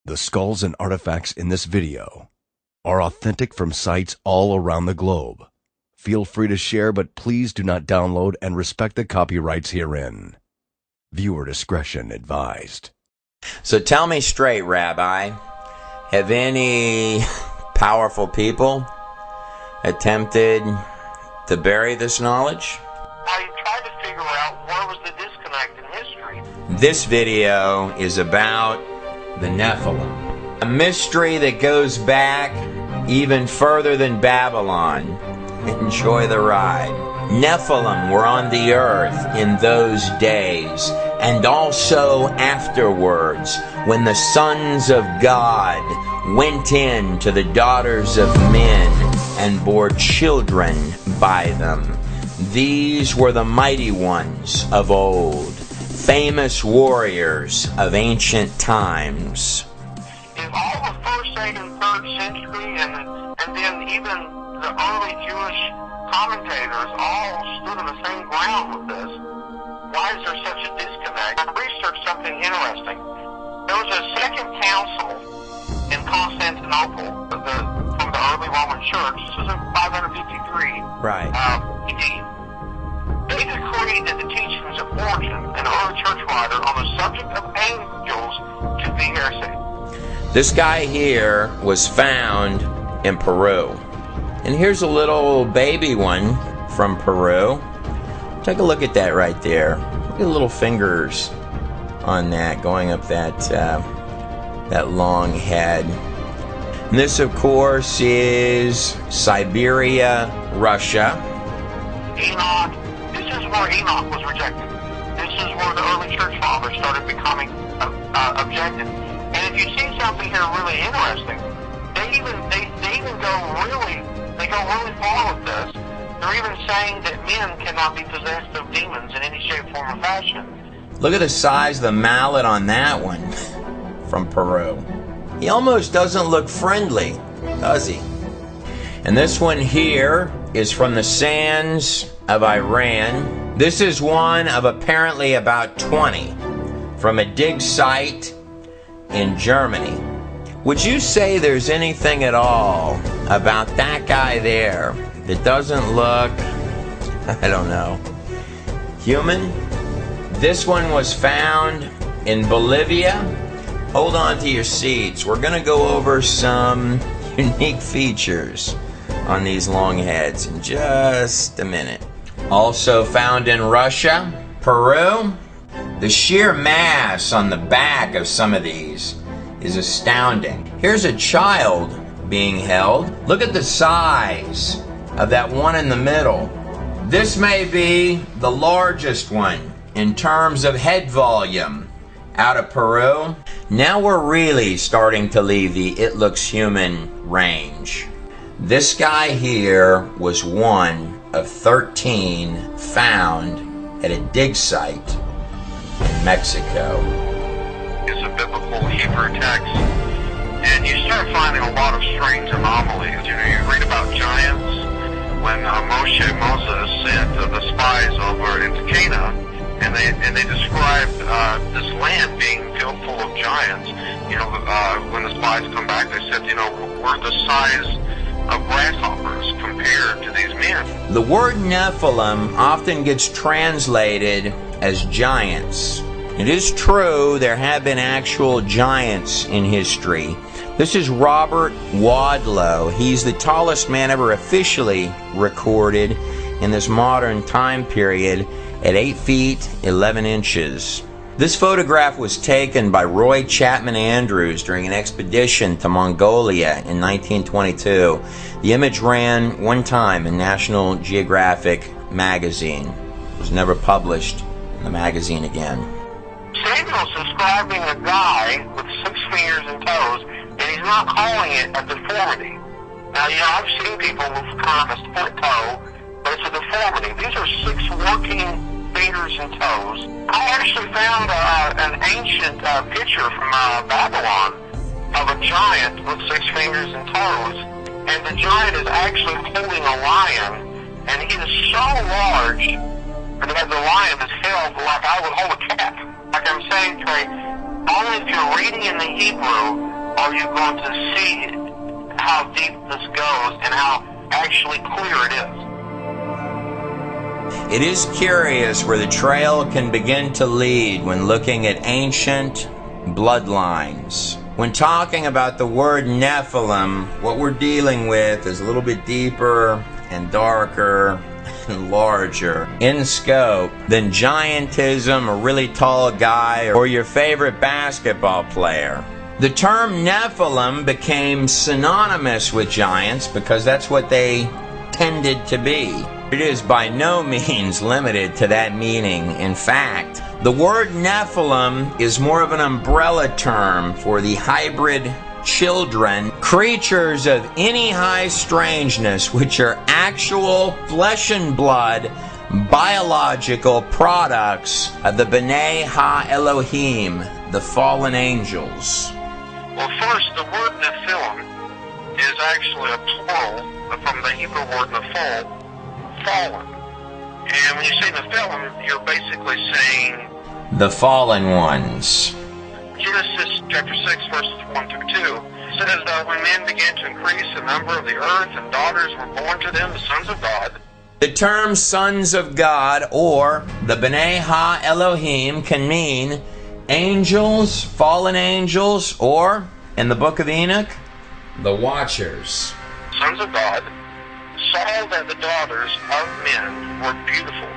The skulls and artifacts in this video are authentic from sites all around the globe. Feel free to share, but please do not download and respect the copyrights herein. Viewer discretion advised. So tell me straight, Rabbi, have any powerful people attempted to bury this knowledge? I tried to figure out where was the disconnect in history. This video is about the Nephilim, a mystery that goes back even further than Babylon. Enjoy the ride. Nephilim were on the earth in those days, and also afterwards, when the sons of God went in to the daughters of men and bore children by them. These were the mighty ones of old, famous warriors of ancient times. In all the 1st, 2nd, and 3rd century, and then even the early Jewish commentators all stood on the same ground with this. Why is there such a disconnect? I researched something interesting. There was a second council in Constantinople from the early Roman Church. This was in 553. Right. They decreed that the teachings of Origen, an early church writer, on the subject of angels to be heresy. This guy here was found in Peru. And here's a little baby one from Peru. Take a look at that right there. Look at the little fingers on that going up that long head. And this, of course, is Siberia, Russia. Enoch. This is where Enoch was rejected. This is where the early church fathers started becoming objective. And if you see something here really interesting, they even go really far with this. They're even saying that men cannot be possessed of demons in any shape, form, or fashion. Look at the size of the mallet on that one from Peru. He almost doesn't look friendly, does he? And this one here is from the sands of Iran. This is one of apparently about 20 from a dig site in Germany. Would you say there's anything at all about that guy there that doesn't look, I don't know, human? This one was found in Bolivia. Hold on to your seats. We're going to go over some unique features on these long heads in just a minute. Also found in Russia, Peru. The sheer mass on the back of some of these is astounding. Here's a child being held. Look at the size of that one in the middle. This may be the largest one in terms of head volume out of Peru. Now we're really starting to leave the it looks human range. This guy here was one of 13 found at a dig site in Mexico. It's a biblical Hebrew text, and you start finding a lot of strange anomalies. You know, you read about giants when Moses sent the spies over into Canaan, and they described this land being filled full of giants. You know, when the spies come back, they said, you know, we're the size of grasshoppers compared to these men. The word Nephilim often gets translated as giants. It is true there have been actual giants in history. This is Robert Wadlow. He's the tallest man ever officially recorded in this modern time period at 8 feet 11 inches. This photograph was taken by Roy Chapman Andrews during an expedition to Mongolia in 1922. The image ran one time in National Geographic magazine. It was never published in the magazine again. Samuel's describing a guy with 6 fingers and toes, and he's not calling it a deformity. Now, you know, I've seen people with kind of a split toe, but it's a deformity. These are 6 working fingers and toes. I actually found an ancient picture from Babylon of a giant with 6 fingers and toes, and the giant is actually holding a lion, and he is so large that the lion is held like I would hold a cat. Like I'm saying, Trey, only if you're reading in the Hebrew are you going to see how deep this goes and how actually clear it is. It is curious where the trail can begin to lead when looking at ancient bloodlines. When talking about the word Nephilim, what we're dealing with is a little bit deeper and darker and larger in scope than giantism, a really tall guy, or your favorite basketball player. The term Nephilim became synonymous with giants because that's what they tended to be. It is by no means limited to that meaning. In fact, the word Nephilim is more of an umbrella term for the hybrid children, creatures of any high strangeness, which are actual flesh and blood, biological products of the B'nai Ha-Elohim, the fallen angels. Well, first, the word Nephilim is actually a plural from the Hebrew word nephal, fallen. And when you say Nephilim, you're basically saying the fallen ones. Genesis chapter 6, verses 1 through 2 says that when men began to increase the number of the earth and daughters were born to them, the sons of God. The term sons of God, or the B'nai Ha-Elohim, can mean angels, fallen angels, or, in the book of Enoch, the watchers. Sons of God saw that the daughters of men were beautiful,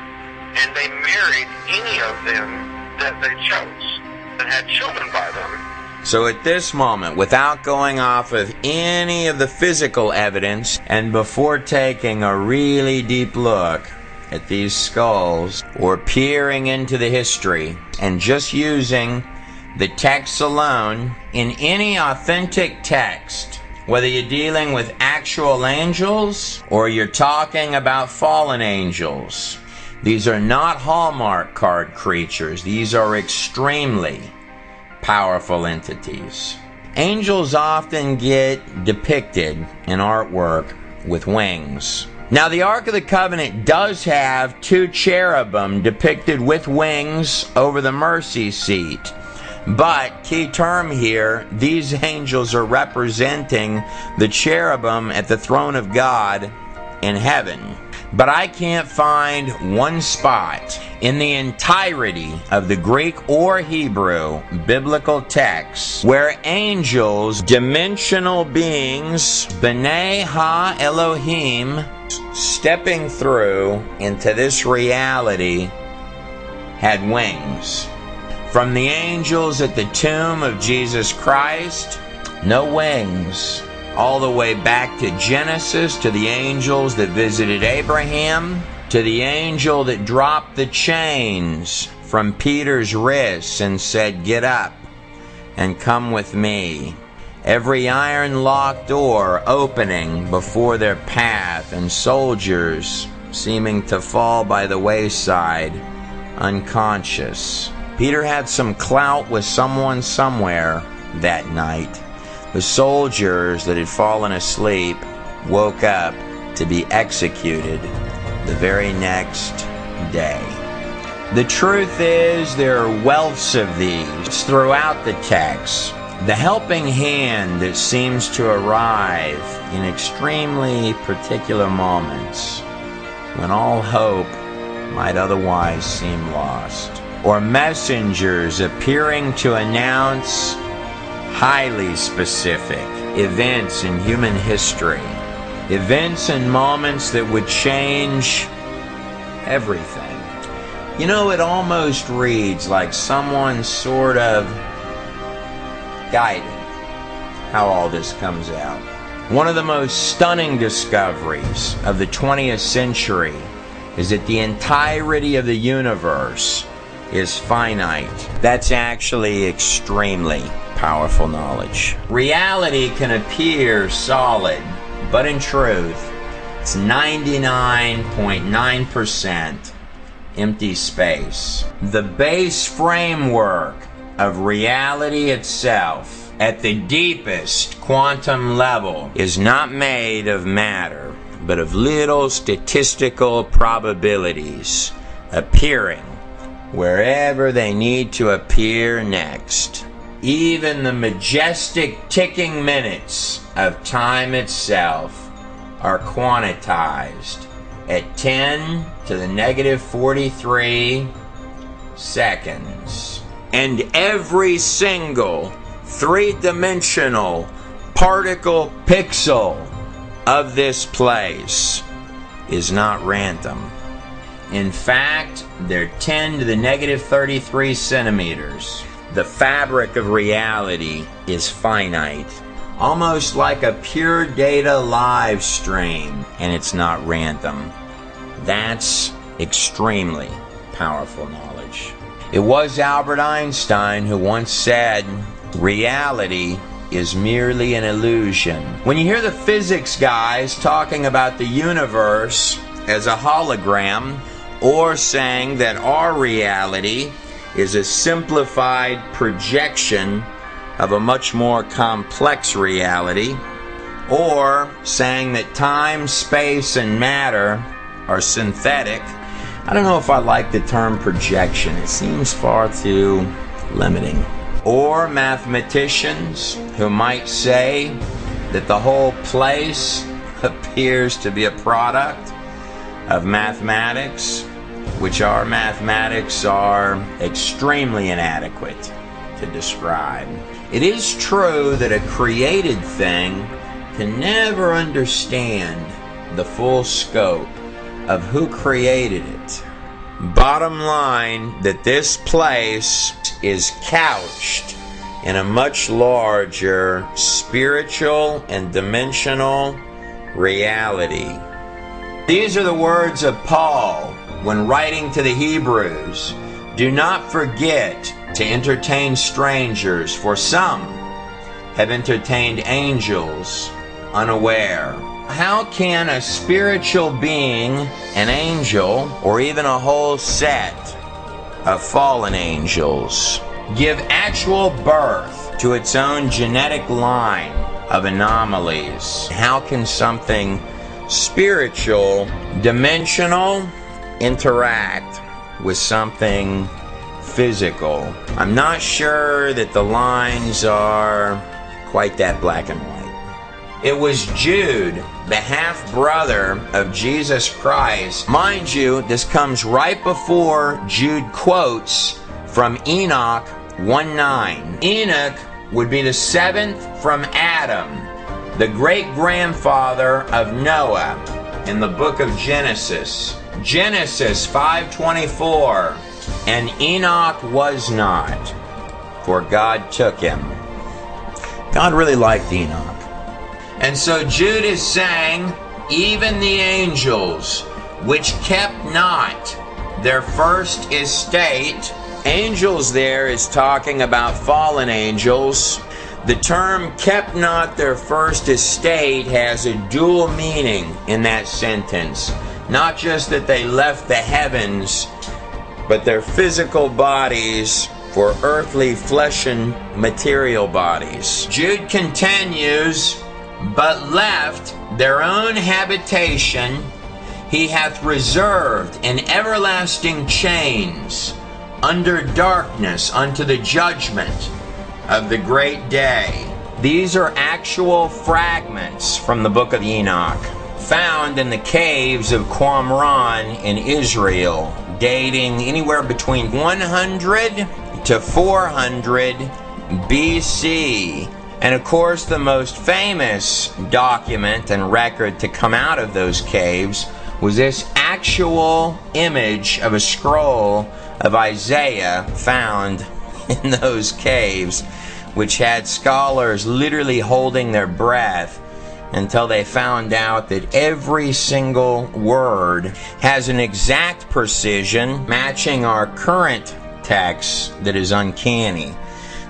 and they married any of them that they chose, and had children by them. So at this moment, without going off of any of the physical evidence, and before taking a really deep look at these skulls, or peering into the history, and just using the text alone, in any authentic text, whether you're dealing with actual angels or you're talking about fallen angels, these are not Hallmark card creatures. These are extremely powerful entities. Angels often get depicted in artwork with wings. Now, the Ark of the Covenant does have two cherubim depicted with wings over the mercy seat. But, key term here, these angels are representing the cherubim at the throne of God in heaven. But I can't find one spot in the entirety of the Greek or Hebrew biblical texts where angels, dimensional beings, B'nai Ha-Elohim, stepping through into this reality, had wings. From the angels at the tomb of Jesus Christ, no wings. All the way back to Genesis, to the angels that visited Abraham, to the angel that dropped the chains from Peter's wrists and said, "Get up and come with me." Every iron-locked door opening before their path, and soldiers seeming to fall by the wayside, unconscious. Peter had some clout with someone somewhere that night. The soldiers that had fallen asleep woke up to be executed the very next day. The truth is, there are wealths of these throughout the text. The helping hand that seems to arrive in extremely particular moments when all hope might otherwise seem lost. Or messengers appearing to announce highly specific events in human history. Events and moments that would change everything. You know, it almost reads like someone sort of guided how all this comes out. One of the most stunning discoveries of the 20th century is that the entirety of the universe is finite. That's actually extremely powerful knowledge. Reality can appear solid, but in truth, it's 99.9% empty space. The base framework of reality itself, at the deepest quantum level, is not made of matter, but of little statistical probabilities appearing wherever they need to appear next. Even the majestic ticking minutes of time itself are quantized at 10 to the negative 43 seconds. And every single three-dimensional particle pixel of this place is not random. In fact, they're 10 to the negative 33 centimeters. The fabric of reality is finite, almost like a pure data live stream, and it's not random. That's extremely powerful knowledge. It was Albert Einstein who once said, reality is merely an illusion. When you hear the physics guys talking about the universe as a hologram, or saying that our reality is a simplified projection of a much more complex reality, or saying that time, space, and matter are synthetic, I don't know if I like the term projection. It seems far too limiting. Or mathematicians who might say that the whole place appears to be a product of mathematics, which our mathematics are extremely inadequate to describe. It is true that a created thing can never understand the full scope of who created it. Bottom line, that this place is couched in a much larger spiritual and dimensional reality. These are the words of Paul when writing to the Hebrews. Do not forget to entertain strangers, for some have entertained angels unaware. How can a spiritual being, an angel, or even a whole set of fallen angels, give actual birth to its own genetic line of anomalies? How can something spiritual, dimensional, interact with something physical? I'm not sure that the lines are quite that black and white. It was Jude, the half-brother of Jesus Christ. Mind you, this comes right before Jude quotes from Enoch 1:9. Enoch would be the seventh from Adam, the great-grandfather of Noah in the book of Genesis. Genesis 5:24. And Enoch was not, for God took him. God really liked Enoch. And so Jude is saying, even the angels, which kept not their first estate. Angels there is talking about fallen angels. The term kept not their first estate has a dual meaning in that sentence. Not just that they left the heavens, but their physical bodies for earthly flesh and material bodies. Jude continues, but left their own habitation he hath reserved in everlasting chains under darkness unto the judgment of the great day. These are actual fragments from the book of Enoch, found in the caves of Qumran in Israel, dating anywhere between 100 to 400 BC. And of course, the most famous document and record to come out of those caves was this actual image of a scroll of Isaiah found in those caves, which had scholars literally holding their breath until they found out that every single word has an exact precision matching our current text that is uncanny.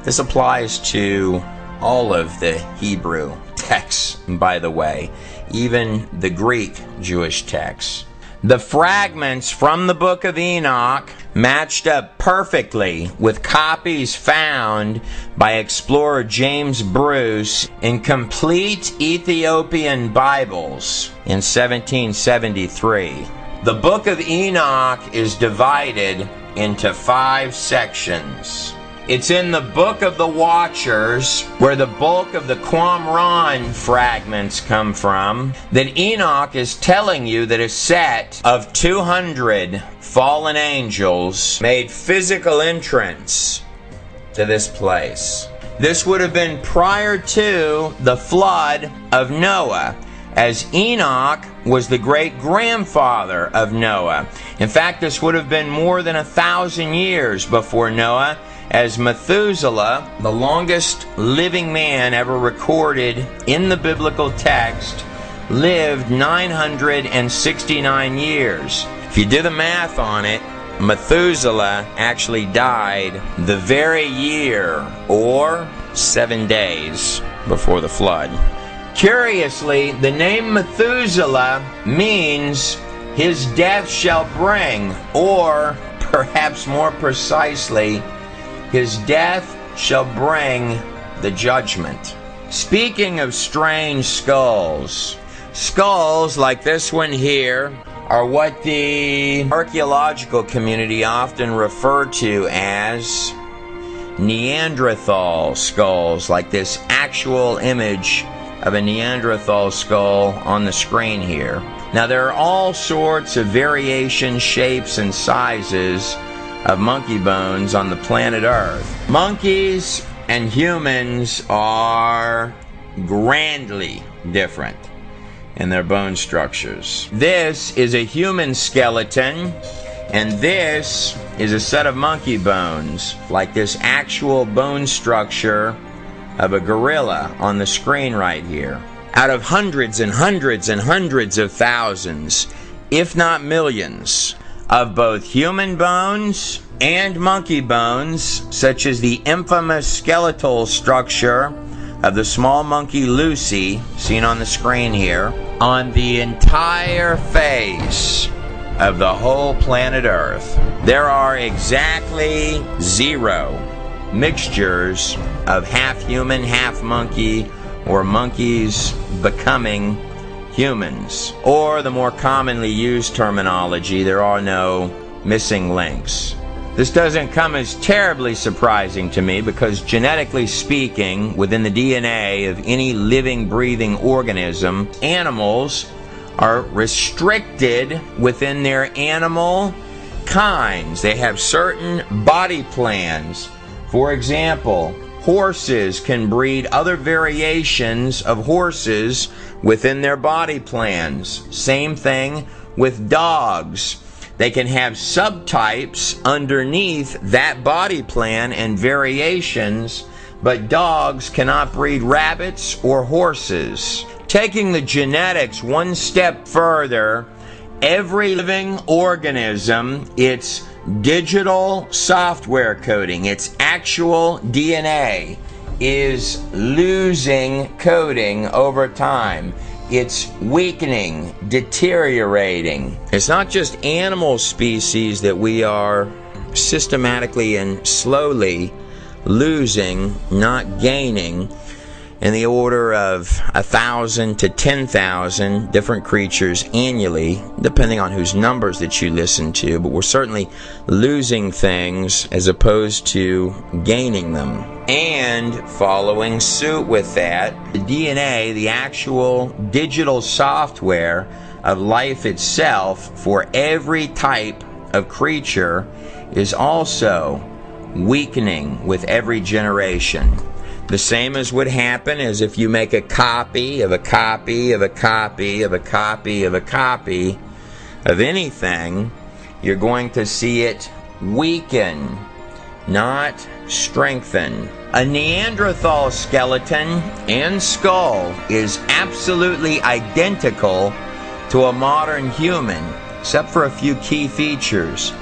This applies to all of the Hebrew texts, by the way, even the Greek Jewish texts. The fragments from the book of Enoch matched up perfectly with copies found by explorer James Bruce in complete Ethiopian Bibles in 1773. The book of Enoch is divided into 5 sections. It's in the Book of the Watchers, where the bulk of the Qumran fragments come from, that Enoch is telling you that a set of 200 fallen angels made physical entrance to this place. This would have been prior to the flood of Noah, as Enoch was the great-grandfather of Noah. In fact, this would have been more than 1,000 years before Noah, as Methuselah, the longest living man ever recorded in the biblical text, lived 969 years. If you do the math on it, Methuselah actually died the very year, or 7 days, before the flood. Curiously, the name Methuselah means his death shall bring, or perhaps more precisely, his death shall bring the judgment. Speaking of strange skulls, skulls like this one here are what the archaeological community often refer to as Neanderthal skulls, like this actual image of a Neanderthal skull on the screen here. Now, there are all sorts of variations, shapes, and sizes of monkey bones on the planet Earth. Monkeys and humans are grandly different in their bone structures. This is a human skeleton, and this is a set of monkey bones, like this actual bone structure of a gorilla on the screen right here. Out of hundreds and hundreds and hundreds of thousands, if not millions, of both human bones and monkey bones, such as the infamous skeletal structure of the small monkey Lucy, seen on the screen here, on the entire face of the whole planet Earth, there are exactly 0 mixtures of half human, half monkey, or monkeys becoming humans. Or the more commonly used terminology, there are no missing links. This doesn't come as terribly surprising to me, because genetically speaking, within the DNA of any living, breathing organism, animals are restricted within their animal kinds. They have certain body plans. For example, horses can breed other variations of horses within their body plans. Same thing with dogs. They can have subtypes underneath that body plan and variations, but dogs cannot breed rabbits or horses. Taking the genetics one step further, every living organism, its digital software coding, its actual DNA, is losing coding over time. It's weakening, deteriorating. It's not just animal species that we are systematically and slowly losing, not gaining, in the order of 1,000 to 10,000 different creatures annually, depending on whose numbers that you listen to, but we're certainly losing things as opposed to gaining them. And following suit with that, the DNA, the actual digital software of life itself for every type of creature, is also weakening with every generation. The same as would happen as if you make a copy of a copy of a copy of a copy of a copy of anything, you're going to see it weaken, not strengthen. A Neanderthal skeleton and skull is absolutely identical to a modern human, except for a few key features.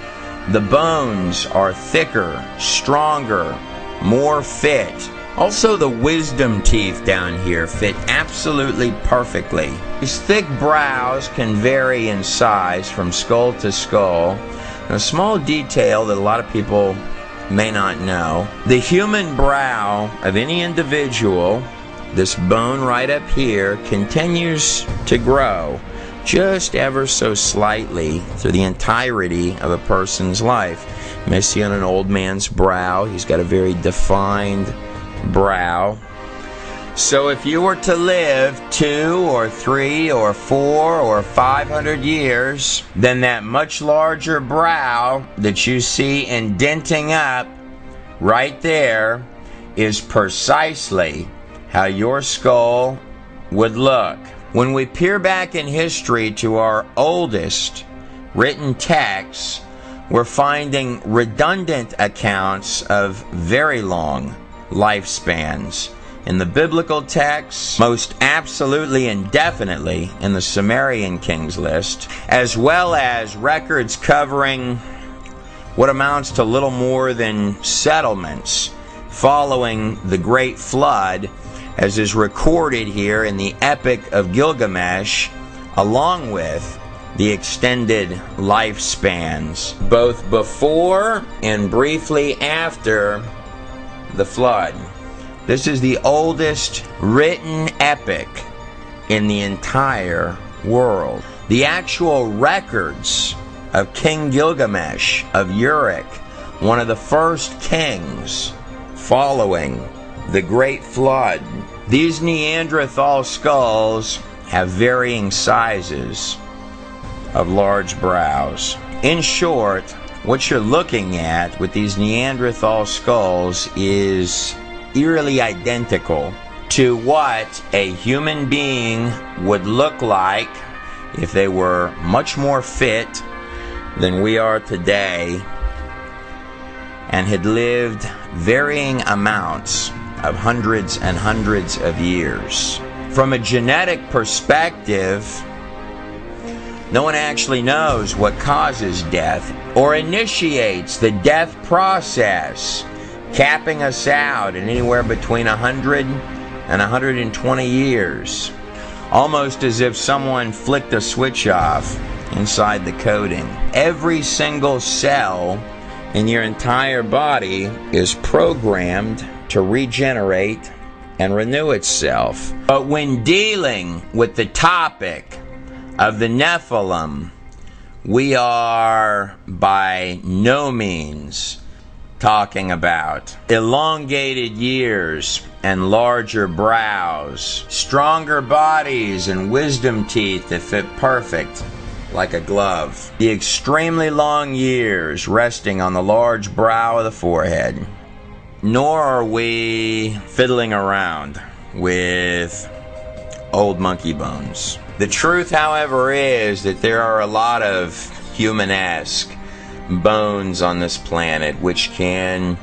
The bones are thicker, stronger, more fit. Also, the wisdom teeth down here fit absolutely perfectly. These thick brows can vary in size from skull to skull. And a small detail that a lot of people may not know: the human brow of any individual, this bone right up here, continues to grow just ever so slightly through the entirety of a person's life. You may see on an old man's brow, he's got a very defined brow. So if you were to live 2 or 3 or 4 or 500 years, then that much larger brow that you see indenting up right there is precisely how your skull would look. When we peer back in history to our oldest written texts, we're finding redundant accounts of very long lifespans. In the biblical texts, most absolutely and definitely in the Sumerian kings list, as well as records covering what amounts to little more than settlements following the Great Flood, as is recorded here in the Epic of Gilgamesh, along with the extended lifespans, both before and briefly after the flood. This is the oldest written epic in the entire world. The actual records of King Gilgamesh of Uruk, one of the first kings following the Great Flood. These Neanderthal skulls have varying sizes of large brows. In short, what you're looking at with these Neanderthal skulls is eerily identical to what a human being would look like if they were much more fit than we are today and had lived varying amounts of hundreds and hundreds of years. From a genetic perspective, no one actually knows what causes death or initiates the death process, capping us out at anywhere between 100 and 120 years, almost as if someone flicked a switch off inside the coding. Every single cell in your entire body is programmed to regenerate and renew itself. But when dealing with the topic of the Nephilim, we are by no means talking about elongated years and larger brows, stronger bodies and wisdom teeth that fit perfect like a glove, the extremely long years resting on the large brow of the forehead. Nor are we fiddling around with old monkey bones. The truth, however, is that there are a lot of human-esque bones on this planet which can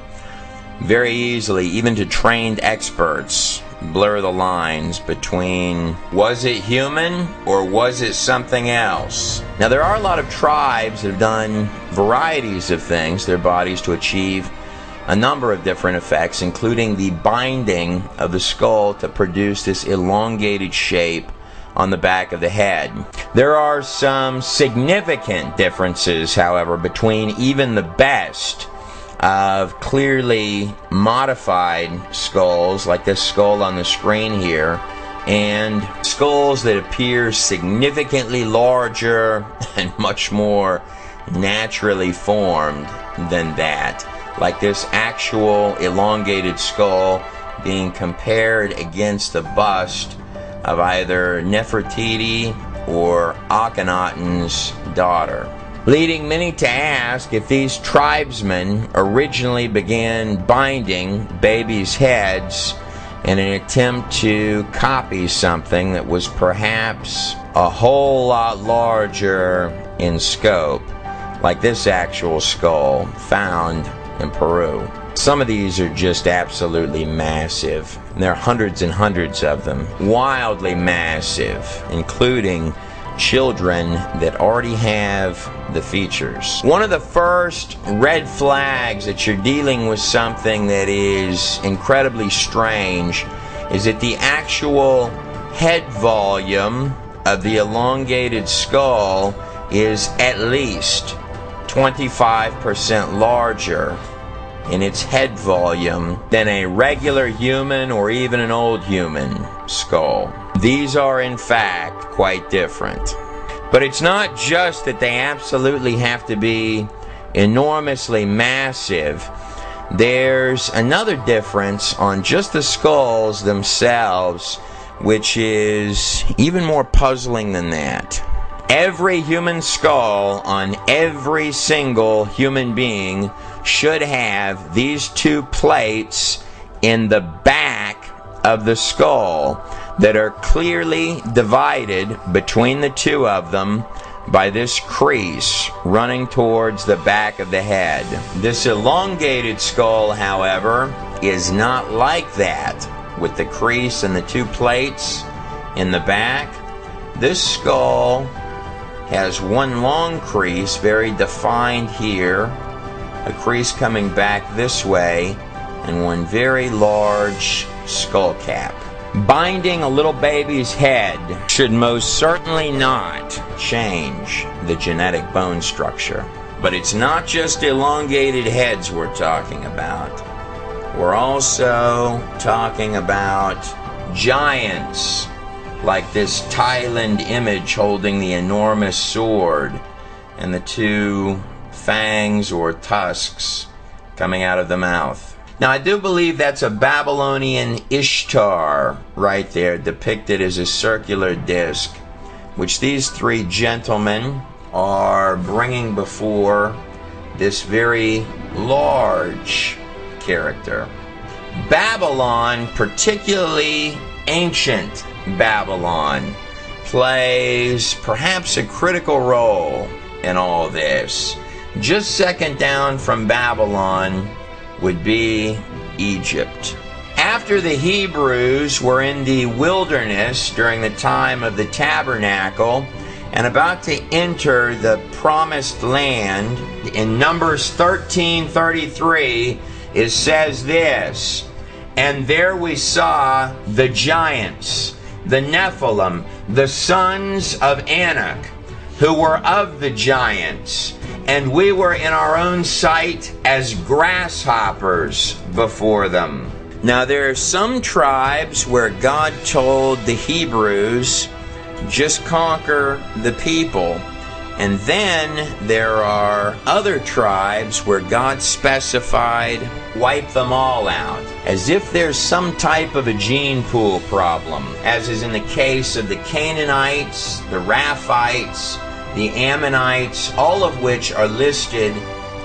very easily, even to trained experts, blur the lines between was it human or was it something else. Now, there are a lot of tribes that have done varieties of things to their bodies to achieve a number of different effects, including the binding of the skull to produce this elongated shape on the back of the head. There are some significant differences, however, between even the best of clearly modified skulls, like this skull on the screen here, and skulls that appear significantly larger and much more naturally formed than that, like this actual elongated skull being compared against the bust of either Nefertiti or Akhenaten's daughter, leading many to ask if these tribesmen originally began binding babies' heads in an attempt to copy something that was perhaps a whole lot larger in scope, like this actual skull found in Peru. Some of these are just absolutely massive. There are hundreds and hundreds of them, wildly massive, including children that already have the features. One of the first red flags that you're dealing with something that is incredibly strange is that the actual head volume of the elongated skull is at least 25% larger in its head volume than a regular human or even an old human skull. These are in fact quite different. But it's not just that they absolutely have to be enormously massive. There's another difference on just the skulls themselves, which is even more puzzling than that. Every human skull on every single human being should have these two plates in the back of the skull that are clearly divided between the two of them by this crease running towards the back of the head. This elongated skull, however, is not like that, with the crease and the two plates in the back. This skull has one long crease, very defined here, a crease coming back this way, and one very large skull cap. Binding a little baby's head should most certainly not change the genetic bone structure. But it's not just elongated heads we're talking about. We're also talking about giants, like this Thailand image holding the enormous sword and the two fangs or tusks coming out of the mouth. Now, I do believe that's a Babylonian Ishtar right there, depicted as a circular disc, which these three gentlemen are bringing before this very large character. Babylon, particularly ancient Babylon, plays perhaps a critical role in all this. Just second down from Babylon would be Egypt. After the Hebrews were in the wilderness during the time of the tabernacle and about to enter the promised land, in Numbers 13:33 it says this, "And there we saw the giants, the Nephilim, the sons of Anak, who were of the giants, and we were in our own sight as grasshoppers before them." Now there are some tribes where God told the Hebrews, just conquer the people. And then there are other tribes where God specified, wipe them all out. As if there's some type of a gene pool problem, as is in the case of the Canaanites, the Raphites, the Ammonites, all of which are listed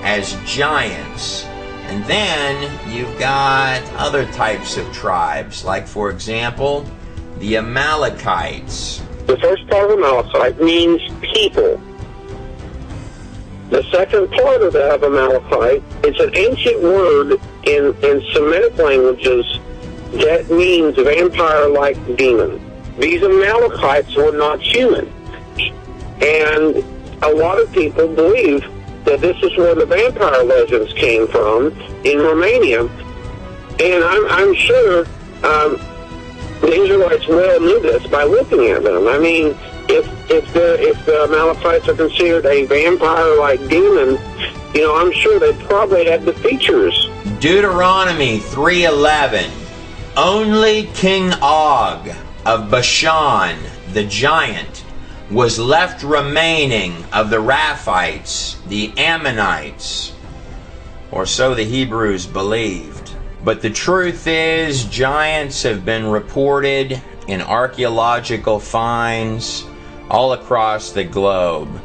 as giants. And then you've got other types of tribes, like, for example, the Amalekites. The first part of Amalekite means people. The second part of that, of Amalekite, it's an ancient word in Semitic languages that means vampire-like demon. These Amalekites were not human. And a lot of people believe that this is where the vampire legends came from in Romania. And I'm sure the Israelites well knew this by looking at them. I mean, if the Amalekites are considered a vampire-like demon, you know, I'm sure they probably had the features. Deuteronomy 3:11. Only King Og of Bashan, the giant, was left remaining of the Raphites, the Ammonites, or so the Hebrews believed. But the truth is, giants have been reported in archaeological finds all across the globe,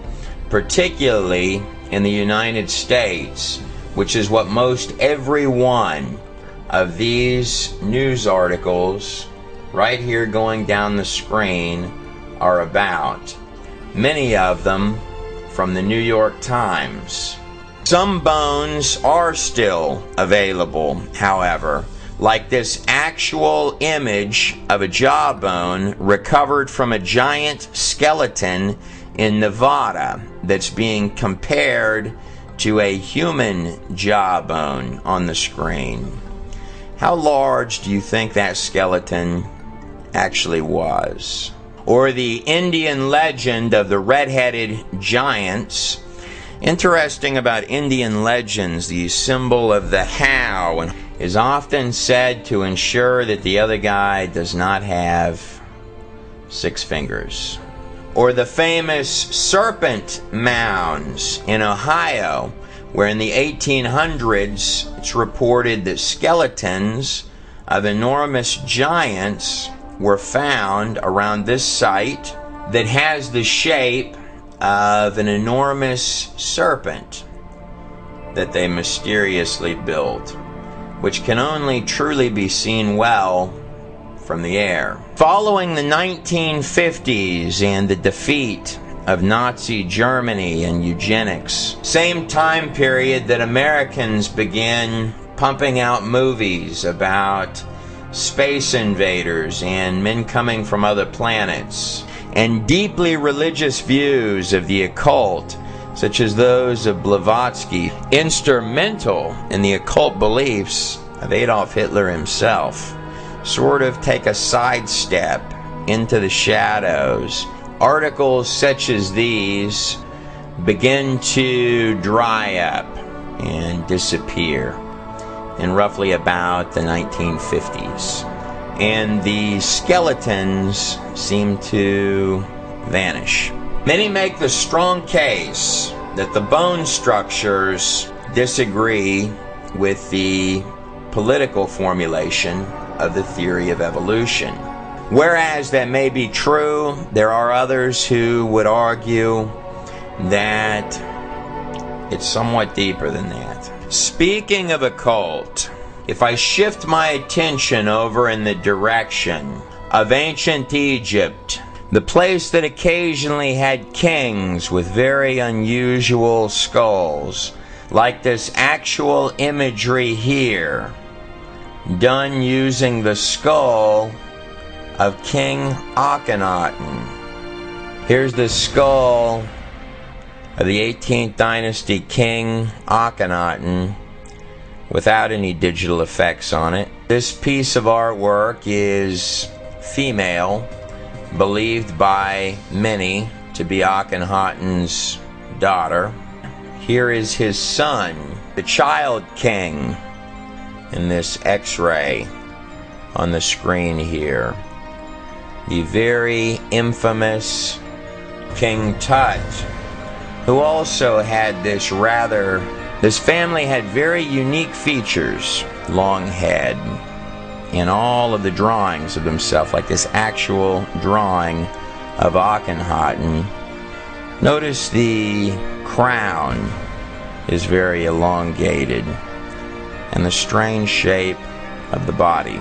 particularly in the United States, which is what most every one of these news articles right here going down the screen are about. Many of them from the New York Times. Some bones are still available, however, like this actual image of a jawbone recovered from a giant skeleton in Nevada that's being compared to a human jawbone on the screen. How large do you think that skeleton actually was? Or the Indian legend of the red-headed giants. Interesting about Indian legends, the symbol of the how is often said to ensure that the other guy does not have 6 fingers. or the famous serpent mounds in Ohio, where in the 1800s it's reported that skeletons of enormous giants were found around this site that has the shape of an enormous serpent that they mysteriously built, which can only truly be seen well from the air. Following the 1950s and the defeat of Nazi Germany and eugenics, same time period that Americans began pumping out movies about space invaders and men coming from other planets, and deeply religious views of the occult, such as those of Blavatsky, instrumental in the occult beliefs of Adolf Hitler himself, sort of take a sidestep into the shadows. Articles such as these begin to dry up and disappear in roughly about the 1950s. And the skeletons seem to vanish. Many make the strong case that the bone structures disagree with the political formulation of the theory of evolution. Whereas that may be true, there are others who would argue that it's somewhat deeper than that. Speaking of occult, if I shift my attention over in the direction of ancient Egypt, the place that occasionally had kings with very unusual skulls, like this actual imagery here, done using the skull of King Akhenaten. Here's the skull of the 18th dynasty King Akhenaten without any digital effects on it. This piece of artwork is female, believed by many to be Akhenaten's daughter. Here is his son, the child king, in this X-ray on the screen here. The very infamous King Tut, who also had this family had very unique features. Long head in all of the drawings of himself, like this actual drawing of Akhenaten. Notice the crown is very elongated, and the strange shape of the body.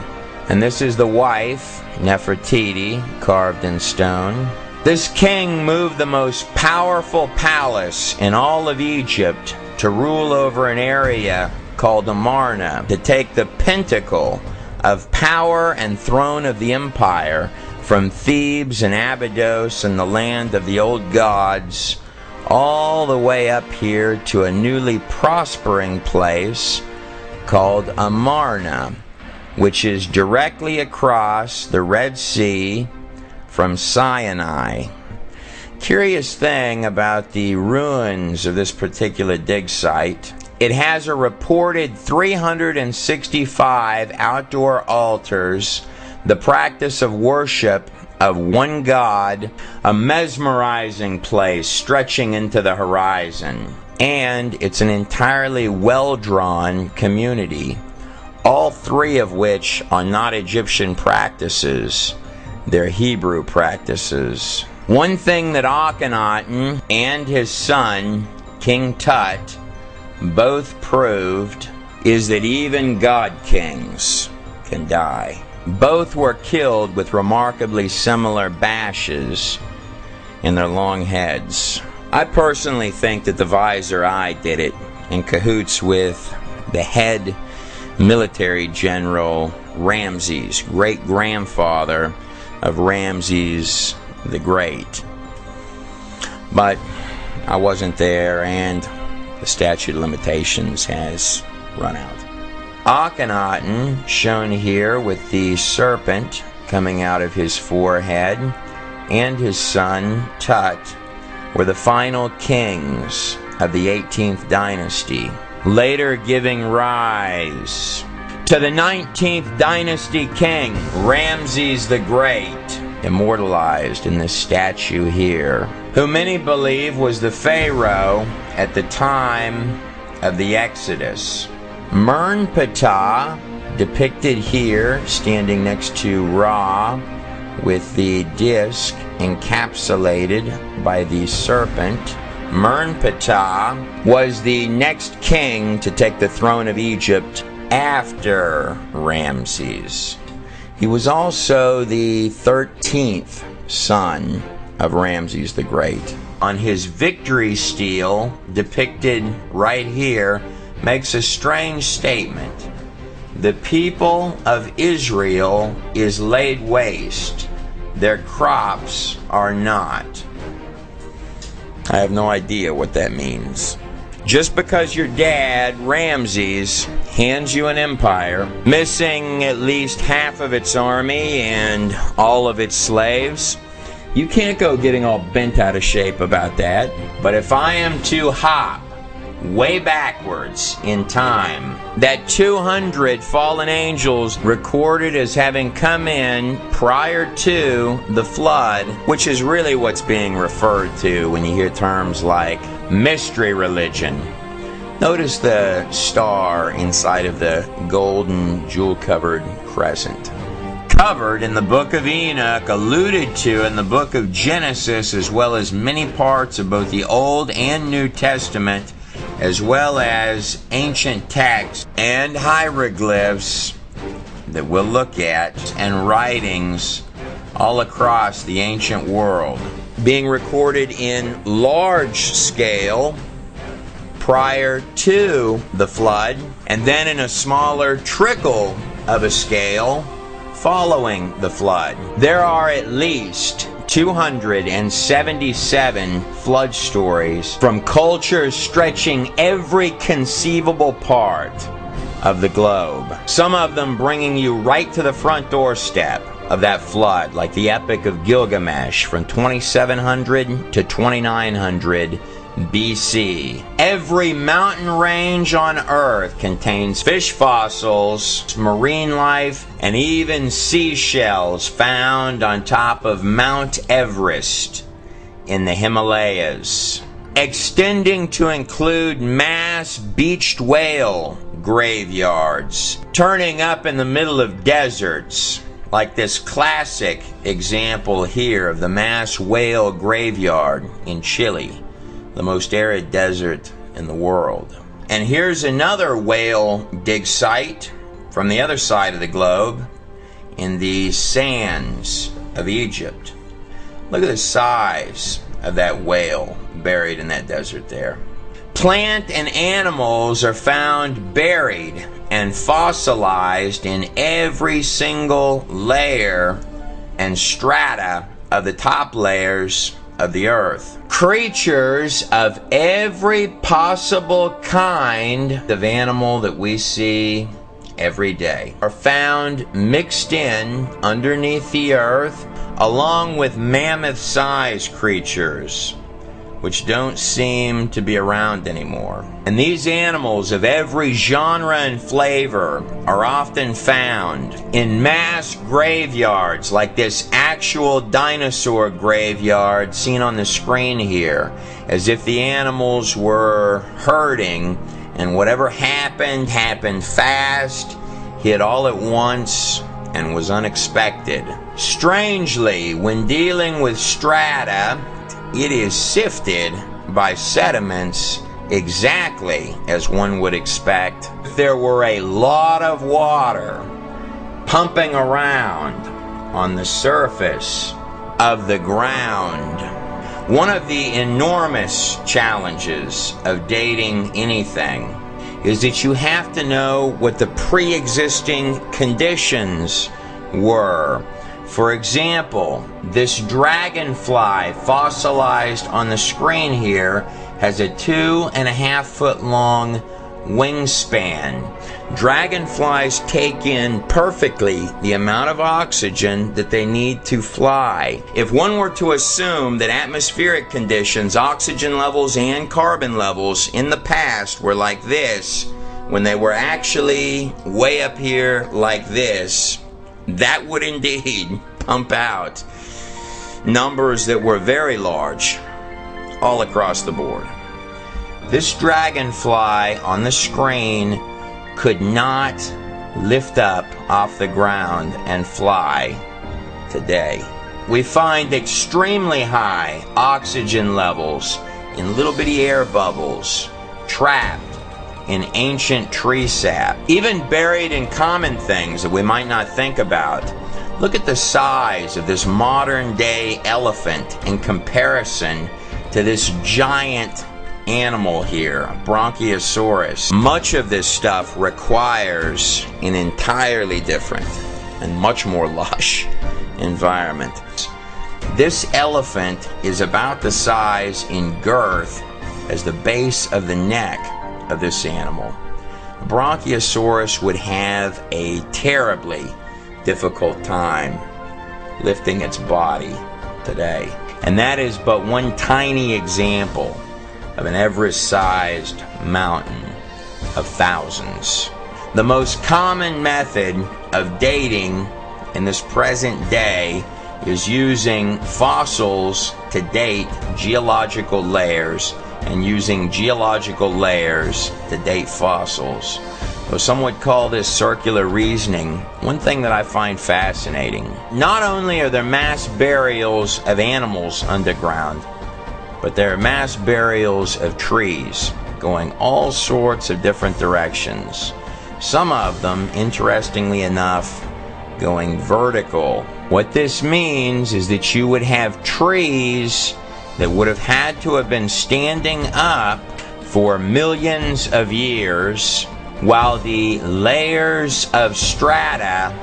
And this is the wife, Nefertiti, carved in stone. This king moved the most powerful palace in all of Egypt to rule over an area called Amarna, to take the pinnacle of power and throne of the empire from Thebes and Abydos and the land of the old gods, all the way up here to a newly prospering place called Amarna, which is directly across the Red Sea from Sinai. Curious thing about the ruins of this particular dig site, it has a reported 365 outdoor altars, the practice of worship of one god, a mesmerizing place stretching into the horizon. And it's an entirely well-drawn community, all three of which are not Egyptian practices, they're Hebrew practices. One thing that Akhenaten and his son, King Tut, both proved is that even god kings can die. Both were killed with remarkably similar bashes in their long heads. I personally think that the Visor Eye did it in cahoots with the head military general Ramses, great-grandfather of Ramses the Great. But I wasn't there, and the statute of limitations has run out. Akhenaten, shown here with the serpent coming out of his forehead, and his son Tut were the final kings of the 18th dynasty, later giving rise to the 19th dynasty king, Ramses the Great. immortalized in this statue here, who many believe was the Pharaoh at the time of the Exodus. Mernptah, depicted here, standing next to Ra, with the disc encapsulated by the serpent. Mernptah was the next king to take the throne of Egypt after Ramses. He was also the 13th son of Ramses the Great. On his victory stele, depicted right here, makes a strange statement. The people of Israel is laid waste. Their crops are not. I have no idea what that means. Just because your dad, Ramses, hands you an empire, missing at least half of its army and all of its slaves, you can't go getting all bent out of shape about that. But if I am to hop way backwards in time, that 200 fallen angels recorded as having come in prior to the flood, which is really what's being referred to when you hear terms like mystery religion. Notice the star inside of the golden jewel-covered crescent. Covered in the book of Enoch, alluded to in the book of Genesis, as well as many parts of both the Old and New Testament, as well as ancient texts and hieroglyphs that we'll look at, and writings all across the ancient world, being recorded in large scale prior to the flood, and then in a smaller trickle of a scale following the flood. There are at least 277 flood stories from cultures stretching every conceivable part of the globe. Some of them bringing you right to the front doorstep of that flood, like the Epic of Gilgamesh from 2700 to 2900 BC. Every mountain range on Earth contains fish fossils, marine life, and even seashells found on top of Mount Everest in the Himalayas, extending to include mass beached whale graveyards, turning up in the middle of deserts, like this classic example here of the mass whale graveyard in Chile, the most arid desert in the world. And here's another whale dig site from the other side of the globe in the sands of Egypt. Look at the size of that whale buried in that desert there. Plant and animals are found buried and fossilized in every single layer and strata of the top layers of the earth. Creatures of every possible kind of animal that we see every day are found mixed in underneath the earth, along with mammoth-sized creatures which don't seem to be around anymore. And these animals of every genre and flavor are often found in mass graveyards, like this actual dinosaur graveyard seen on the screen here, as if the animals were herding, and whatever happened fast, hit all at once, and was unexpected. Strangely, when dealing with strata, it is sifted by sediments exactly as one would expect. If there were a lot of water pumping around on the surface of the ground, one of the enormous challenges of dating anything is that you have to know what the pre-existing conditions were. For example, this dragonfly fossilized on the screen here has a 2.5 foot long wingspan. Dragonflies take in perfectly the amount of oxygen that they need to fly. If one were to assume that atmospheric conditions, oxygen levels and carbon levels in the past were like this, when they were actually way up here like this, that would indeed pump out numbers that were very large all across the board. This dragonfly on the screen could not lift up off the ground and fly today. We find extremely high oxygen levels in little bitty air bubbles trapped in ancient tree sap, even buried in common things that we might not think about. Look at the size of this modern day elephant in comparison to this giant animal here, Bronchiosaurus. Much of this stuff requires an entirely different and much more lush environment. This elephant is about the size in girth as the base of the neck of this animal. Bronchiosaurus would have a terribly difficult time lifting its body today. And that is but one tiny example of an Everest-sized mountain of thousands. The most common method of dating in this present day is using fossils to date geological layers and using geological layers to date fossils. Though some would call this circular reasoning, one thing that I find fascinating, not only are there mass burials of animals underground, but there are mass burials of trees going all sorts of different directions. Some of them, interestingly enough, going vertical. What this means is that you would have trees that would have had to have been standing up for millions of years while the layers of strata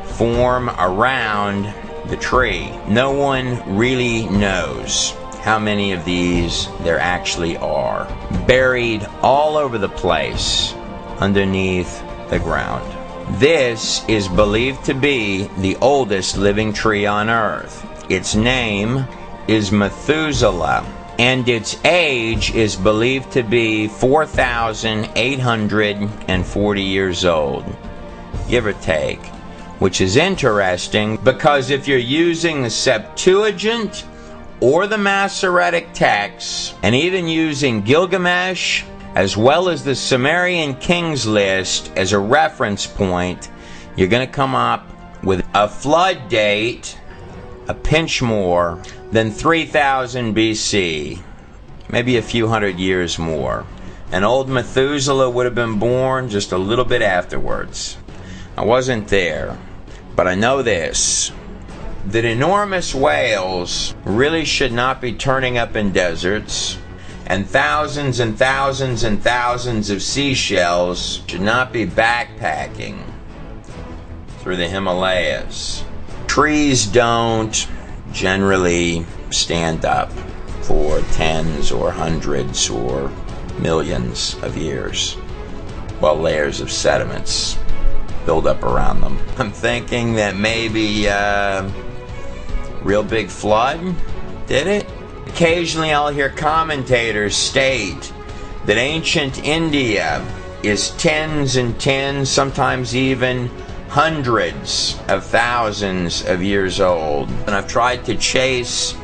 form around the tree. No one really knows how many of these there actually are, buried all over the place underneath the ground. This is believed to be the oldest living tree on Earth. Its name is Methuselah, and its age is believed to be 4,840 years old, give or take, which is interesting because if you're using the Septuagint or the Masoretic texts, and even using Gilgamesh as well as the Sumerian Kings list as a reference point, you're going to come up with a flood date a pinch more than 3000 BC, maybe a few hundred years more. And old Methuselah would have been born just a little bit afterwards. I wasn't there, but I know this, that enormous whales really should not be turning up in deserts, and thousands and thousands and thousands of seashells should not be backpacking through the Himalayas. Trees don't generally stand up for tens or hundreds or millions of years while layers of sediments build up around them. I'm thinking that maybe real big flood did it. Occasionally I'll hear commentators state that ancient India is tens and tens, sometimes even hundreds of thousands of years old. And I've tried to chase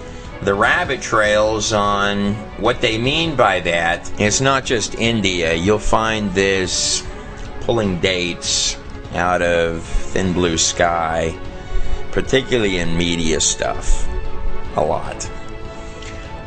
the rabbit trails on what they mean by that. It's not just India. You'll find this pulling dates out of thin blue sky, particularly in media stuff, a lot.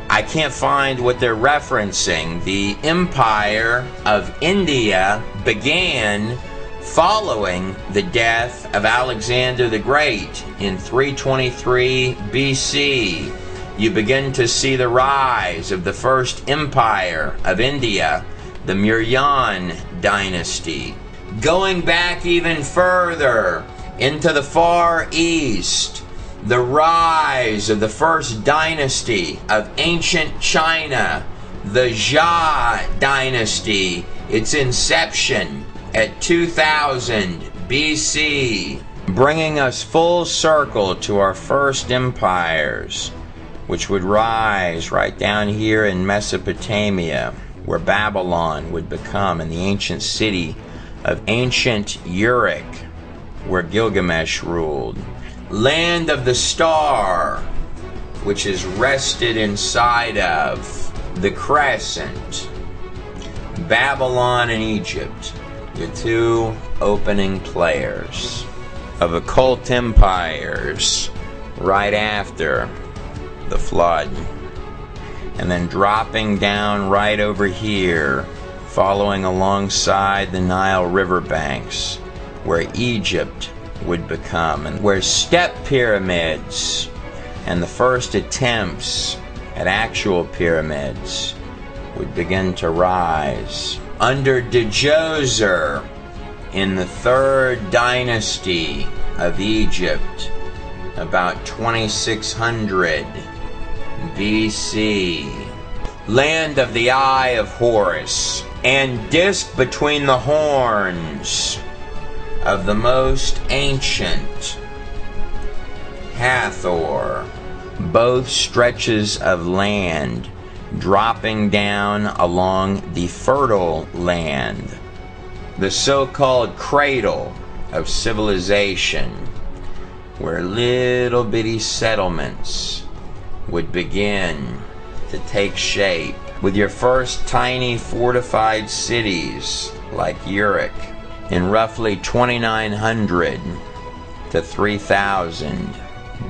I can't find what they're referencing. The empire of India began following the death of Alexander the Great in 323 BC. You begin to see the rise of the first empire of India, the Mauryan dynasty. Going back even further into the Far East, the rise of the first dynasty of ancient China, the Jia dynasty, its inception at 2000 BC, bringing us full circle to our first empires, which would rise right down here in Mesopotamia, where Babylon would become, and the ancient city of ancient Uruk, where Gilgamesh ruled. Land of the Star, which is rested inside of the crescent. Babylon and Egypt, the two opening players of occult empires right after the flood. And then dropping down right over here, following alongside the Nile riverbanks, where Egypt would become, and where step pyramids and the first attempts at actual pyramids would begin to rise. Under Djoser in the 3rd dynasty of Egypt, about 2600 BC, land of the Eye of Horus, and disk between the horns of the most ancient Hathor, both stretches of land dropping down along the fertile land, the so-called cradle of civilization, where little bitty settlements would begin to take shape, with your first tiny fortified cities like Uruk in roughly 2900 to 3000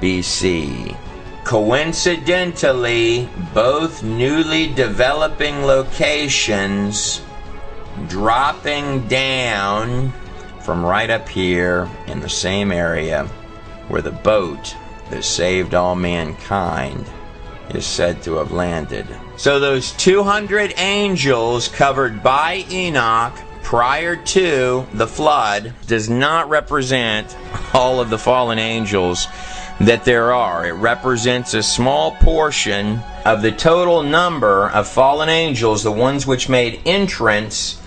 BC. Coincidentally, both newly developing locations dropping down from right up here in the same area where the boat that saved all mankind is said to have landed. So those 200 angels covered by Enoch prior to the flood does not represent all of the fallen angels that there are. It represents a small portion of the total number of fallen angels, the ones which made entrance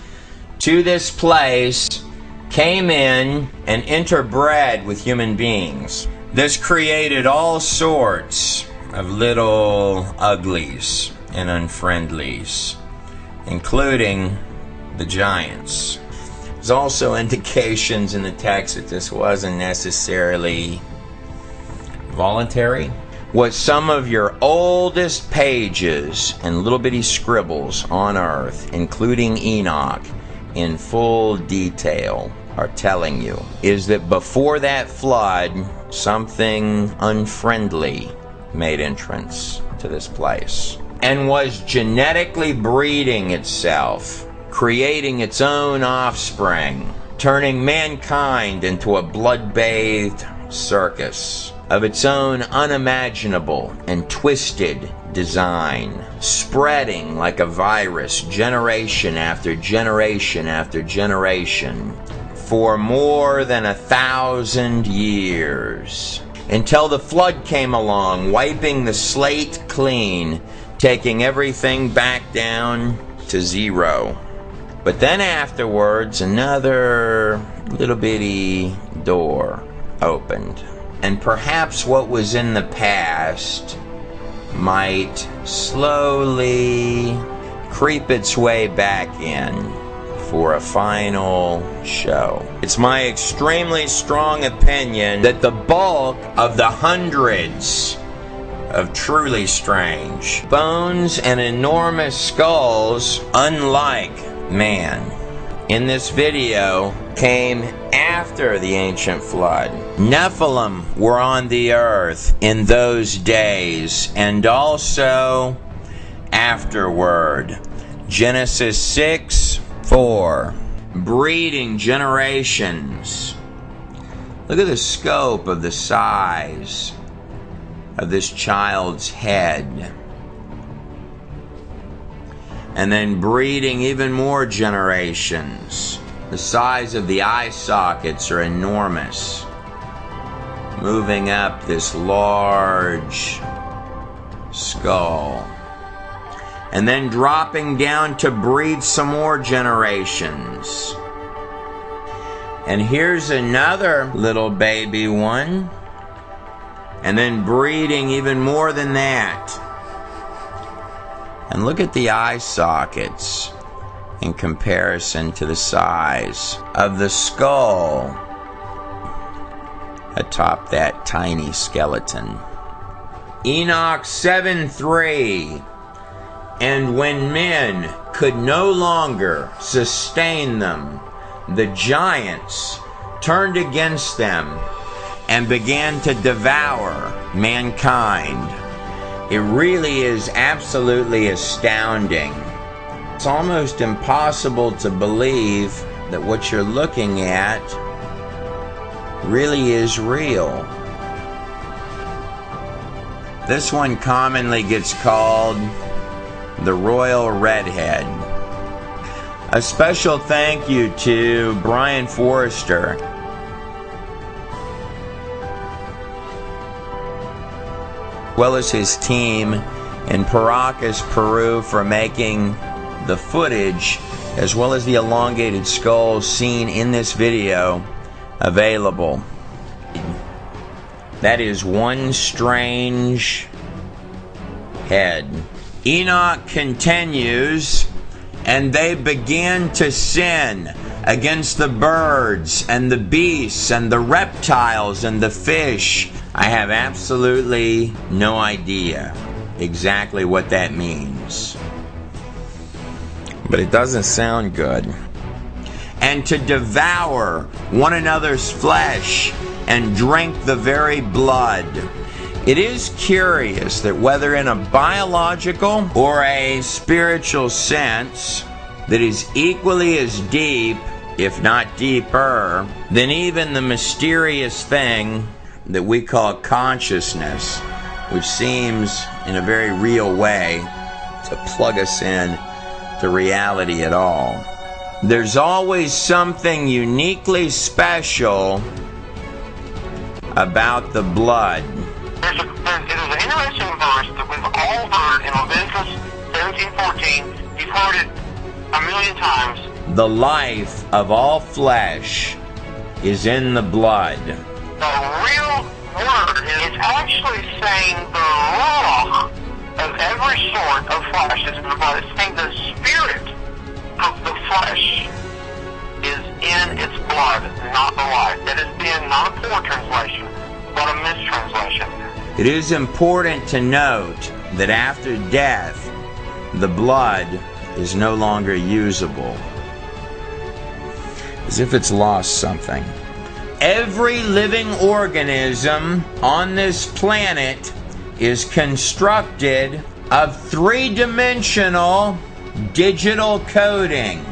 to this place, came in and interbred with human beings. This created all sorts of little uglies and unfriendlies, including the giants. There's also indications in the text that this wasn't necessarily voluntary. What some of your oldest pages and little bitty scribbles on earth, including Enoch, in full detail are telling you is that before that flood, something unfriendly made entrance to this place and was genetically breeding itself, creating its own offspring, turning mankind into a blood-bathed circus of its own unimaginable and twisted design, spreading like a virus generation after generation after generation for more than 1,000 years, until the flood came along, wiping the slate clean, taking everything back down to zero. But then afterwards, another little bitty door opened, and perhaps what was in the past might slowly creep its way back in for a final show. It's my extremely strong opinion that the bulk of the hundreds of truly strange bones and enormous skulls, unlike man, in this video came after the ancient flood. Nephilim were on the earth in those days and also afterward. Genesis 6:4. Breeding generations. Look at the scope of the size of this child's head. And then breeding even more generations. The size of the eye sockets are enormous. Moving up this large skull. And then dropping down to breed some more generations. And here's another little baby one. And then breeding even more than that. And look at the eye sockets in comparison to the size of the skull atop that tiny skeleton. Enoch 7:3. And when men could no longer sustain them, the giants turned against them and began to devour mankind. It really is absolutely astounding. It's almost impossible to believe that what you're looking at really is real. This one commonly gets called the Royal Redhead. A special thank you to Brian Forrester, as well as his team in Paracas, Peru, for making the footage as well as the elongated skulls seen in this video available. That is one strange head. Enoch continues, and they began to sin against the birds and the beasts and the reptiles and the fish. I have absolutely no idea exactly what that means, but it doesn't sound good. And to devour one another's flesh and drink the very blood. It is curious that whether in a biological or a spiritual sense that is equally as deep, if not deeper, than even the mysterious thing that we call consciousness, which seems in a very real way to plug us in to reality at all. There's always something uniquely special about the blood. It is an interesting verse that we've all heard in Leviticus 17:14. You've heard it a million times. The life of all flesh is in the blood. The real word is actually saying the ruach of every sort of flesh is in the blood. It's saying the spirit of the flesh is in its blood, not the life. That has been not a poor translation, but a mistranslation. It is important to note that after death, the blood is no longer usable, as if it's lost something. Every living organism on this planet is constructed of three-dimensional digital coding,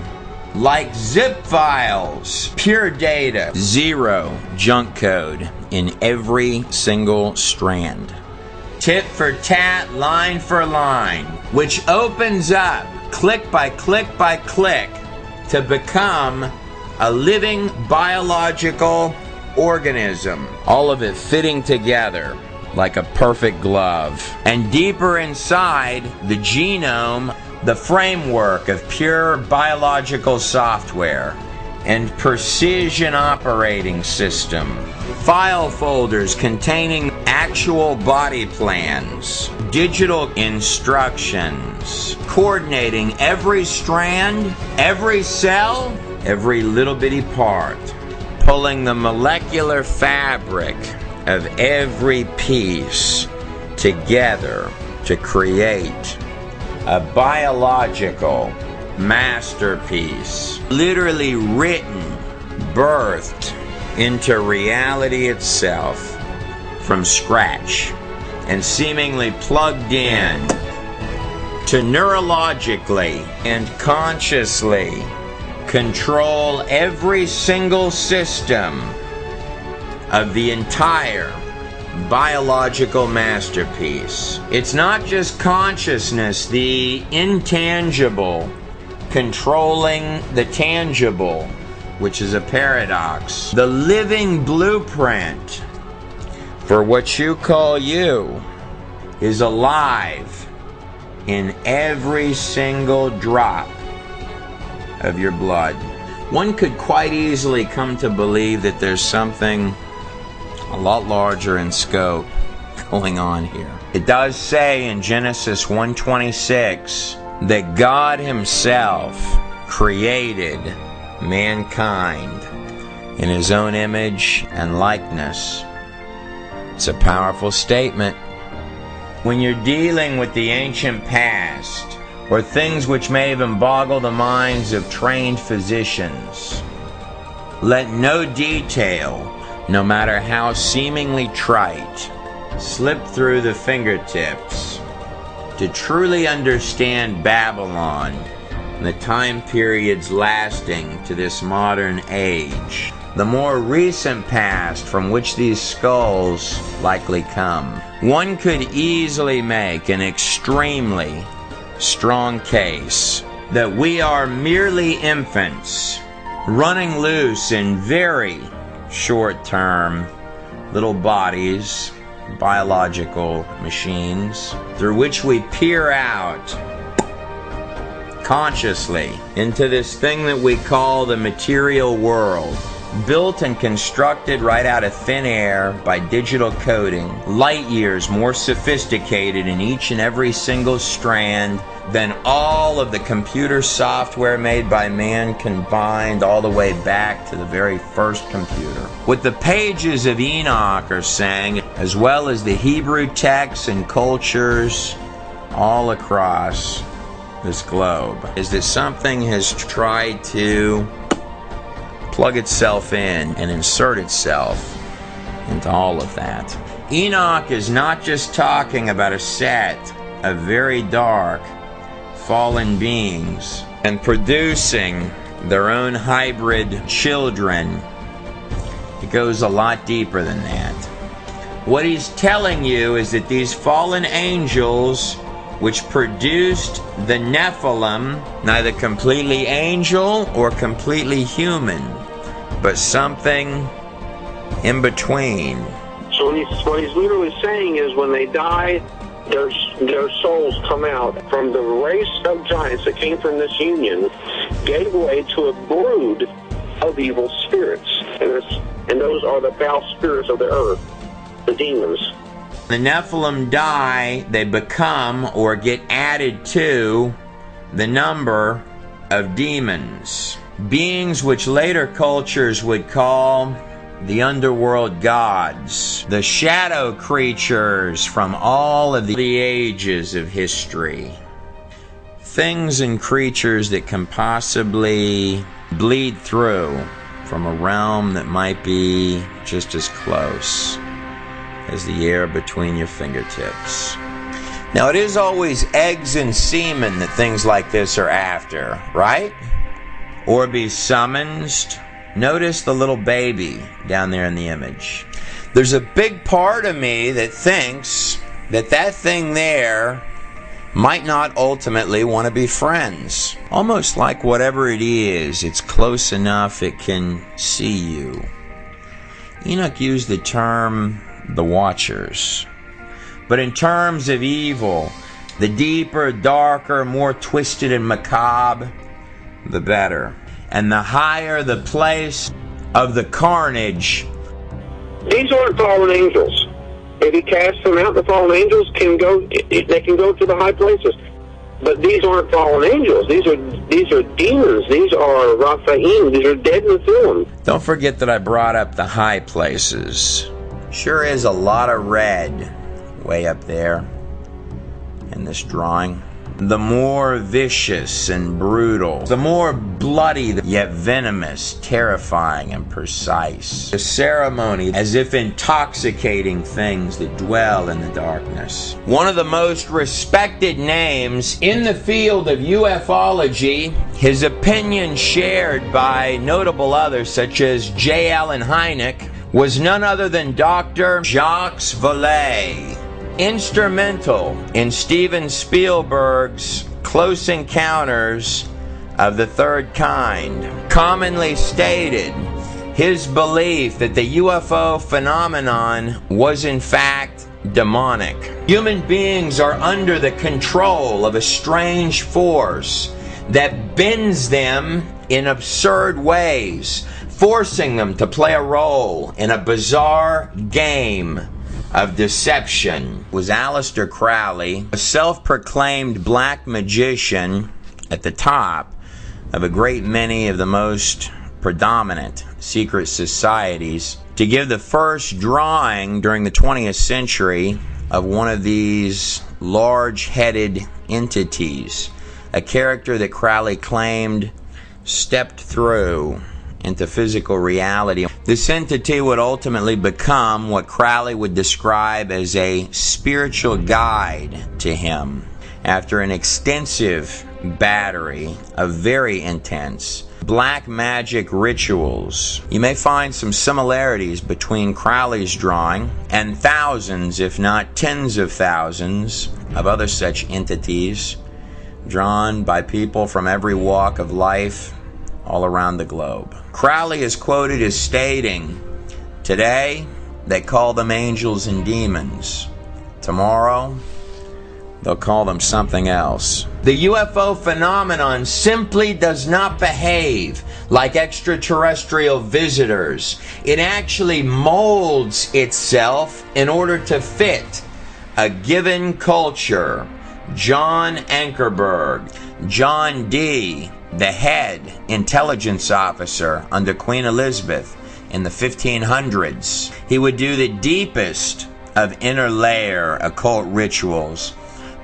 like zip files, pure data, zero junk code in every single strand. Tit for tat, line for line, which opens up click by click by click to become a living biological organism. All of it fitting together like a perfect glove. And deeper inside the genome, the framework of pure biological software and precision operating system, file folders containing actual body plans, digital instructions, coordinating every strand, every cell, every little bitty part, pulling the molecular fabric of every piece together to create a biological masterpiece, literally written, birthed into reality itself from scratch, and seemingly plugged in to neurologically and consciously control every single system of the entire biological masterpiece. It's not just consciousness, the intangible controlling the tangible, which is a paradox. The living blueprint for what you call you is alive in every single drop of your blood. One could quite easily come to believe that there's something a lot larger in scope going on here. It does say in Genesis 1:26 that God Himself created mankind in His own image and likeness. It's a powerful statement. when you're dealing with the ancient past, or things which may even boggle the minds of trained physicians, let no detail, no matter how seemingly trite, slip through the fingertips. To truly understand Babylon and the time periods lasting to this modern age, the more recent past from which these skulls likely come, one could easily make an extremely strong case that we are merely infants running loose in very short-term little bodies, biological machines, through which we peer out consciously into this thing that we call the material world, built and constructed right out of thin air by digital coding, light years more sophisticated in each and every single strand than all of the computer software made by man combined, all the way back to the very first computer. What the pages of Enoch are saying, as well as the Hebrew texts and cultures all across this globe, is that something has tried to plug itself in and insert itself into all of that. Enoch is not just talking about a set of very dark, fallen beings and producing their own hybrid children. It goes a lot deeper than that. What he's telling you is that these fallen angels, which produced the Nephilim, neither completely angel or completely human, but something in between. So what he's literally saying is when they die, their souls come out from the race of giants that came from this union, gave way to a brood of evil spirits. And those are the foul spirits of the earth, the demons. The Nephilim die, they become or get added to the number of demons, beings which later cultures would call the underworld gods, the shadow creatures from all of the ages of history, things and creatures that can possibly bleed through from a realm that might be just as close as the air between your fingertips. Now, it is always eggs and semen that things like this are after, right? Or be summoned. Notice the little baby down there in the image. There's a big part of me that thinks that that thing there might not ultimately want to be friends. Almost like whatever it is, it's close enough it can see you. Enoch used the term the Watchers. But in terms of evil, the deeper, darker, more twisted and macabre, the better. And the higher the place of the carnage. These aren't fallen angels. If he casts them out, the fallen angels can go. They can go to the high places. But these aren't fallen angels. These are demons. These are Raphaim. These are dead Nephilim. Don't forget that I brought up the high places. Sure is a lot of red way up there in this drawing. The more vicious and brutal, the more bloody, yet venomous, terrifying, and precise. The ceremony, as if intoxicating things that dwell in the darkness. One of the most respected names in the field of ufology, his opinion shared by notable others such as J. Allen Hynek, was none other than Dr. Jacques Vallée, instrumental in Steven Spielberg's Close Encounters of the Third Kind. Commonly stated his belief that the UFO phenomenon was in fact demonic. Human beings are under the control of a strange force that bends them in absurd ways, forcing them to play a role in a bizarre game of deception. Was Aleister Crowley, a self-proclaimed black magician at the top of a great many of the most predominant secret societies, to give the first drawing during the 20th century of one of these large-headed entities, a character that Crowley claimed stepped through into physical reality. This entity would ultimately become what Crowley would describe as a spiritual guide to him after an extensive battery of very intense black magic rituals. You may find some similarities between Crowley's drawing and thousands, if not tens of thousands, of other such entities drawn by people from every walk of life all around the globe. Crowley is quoted as stating, "Today they call them angels and demons. Tomorrow they'll call them something else." The UFO phenomenon simply does not behave like extraterrestrial visitors. It actually molds itself in order to fit a given culture. John Ankerberg, John D., the head intelligence officer under Queen Elizabeth in the 1500s. He would do the deepest of interlayer occult rituals,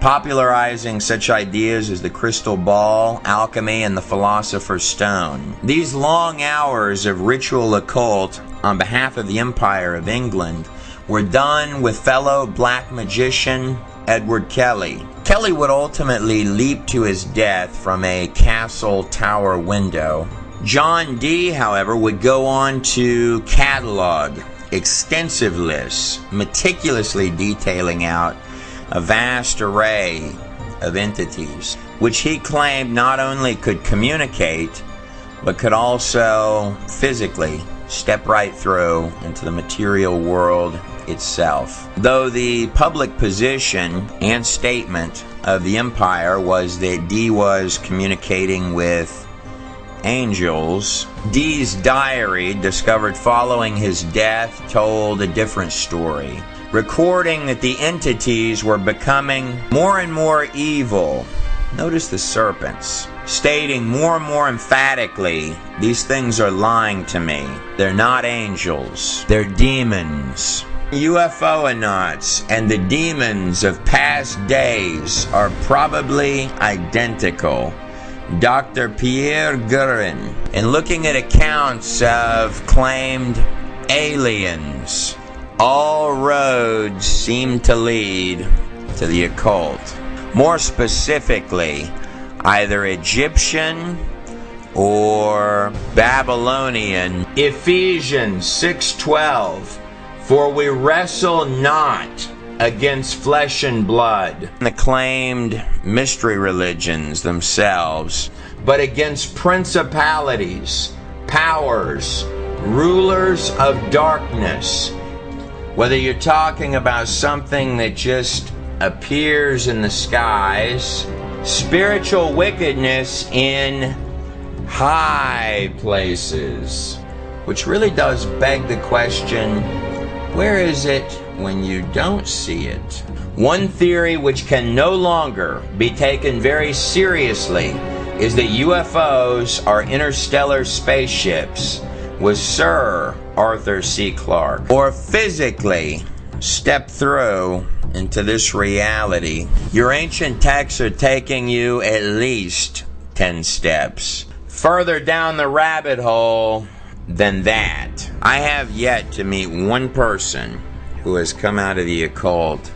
popularizing such ideas as the crystal ball, alchemy, and the philosopher's stone. These long hours of ritual occult on behalf of the Empire of England were done with fellow black magician Edward Kelly. Kelly would ultimately leap to his death from a castle tower window. John D., however, would go on to catalog extensive lists, meticulously detailing out a vast array of entities, which he claimed not only could communicate, but could also physically step right through into the material world itself. Though the public position and statement of the Empire was that D was communicating with angels, D's diary, discovered following his death, told a different story, recording that the entities were becoming more and more evil. Notice the serpents, stating more and more emphatically, "These things are lying to me. They're not angels. They're demons." UFO-nauts and the demons of past days are probably identical. Dr. Pierre Guerin, in looking at accounts of claimed aliens, all roads seem to lead to the occult. More specifically, either Egyptian or Babylonian. Ephesians 6:12, "For we wrestle not against flesh and blood," the claimed mystery religions themselves, "but against principalities, powers, rulers of darkness." Whether you're talking about something that just appears in the skies, spiritual wickedness in high places, which really does beg the question, where is it when you don't see it? One theory which can no longer be taken very seriously is that UFOs are interstellar spaceships with Sir Arthur C. Clarke, or physically step through into this reality. Your ancient texts are taking you at least 10 steps further down the rabbit hole than that. I have yet to meet one person who has come out of the occult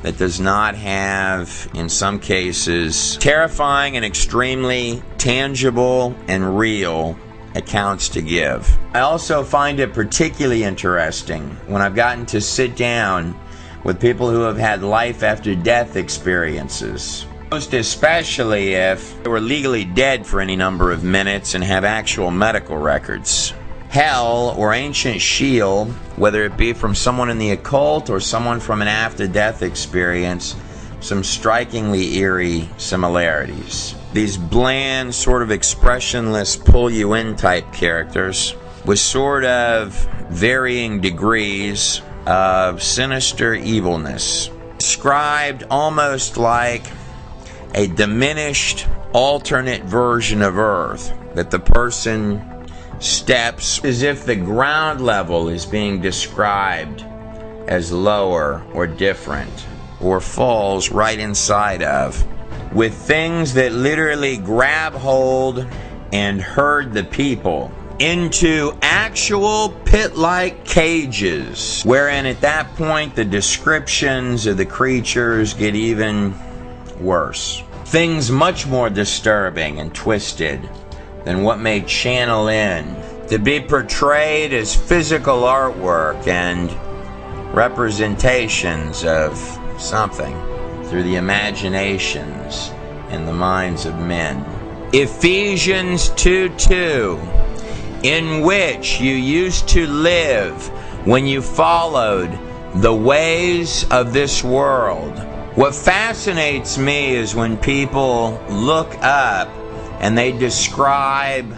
that does not have, in some cases, terrifying and extremely tangible and real accounts to give. I also find it particularly interesting when I've gotten to sit down with people who have had life after death experiences, most especially if they were legally dead for any number of minutes and have actual medical records. Hell or ancient shield, whether it be from someone in the occult or someone from an after-death experience, some strikingly eerie similarities. These bland, sort of expressionless, pull-you-in type characters with sort of varying degrees of sinister evilness, described almost like a diminished alternate version of Earth, that the person steps as if the ground level is being described as lower or different. or falls right inside of, with things that literally grab hold and herd the people into actual pit-like cages, wherein at that point the descriptions of the creatures get even worse. Things much more disturbing and twisted than what may channel in to be portrayed as physical artwork and representations of something through the imaginations and the minds of men. Ephesians 2:2, in which you used to live when you followed the ways of this world. What fascinates me is when people look up and they describe,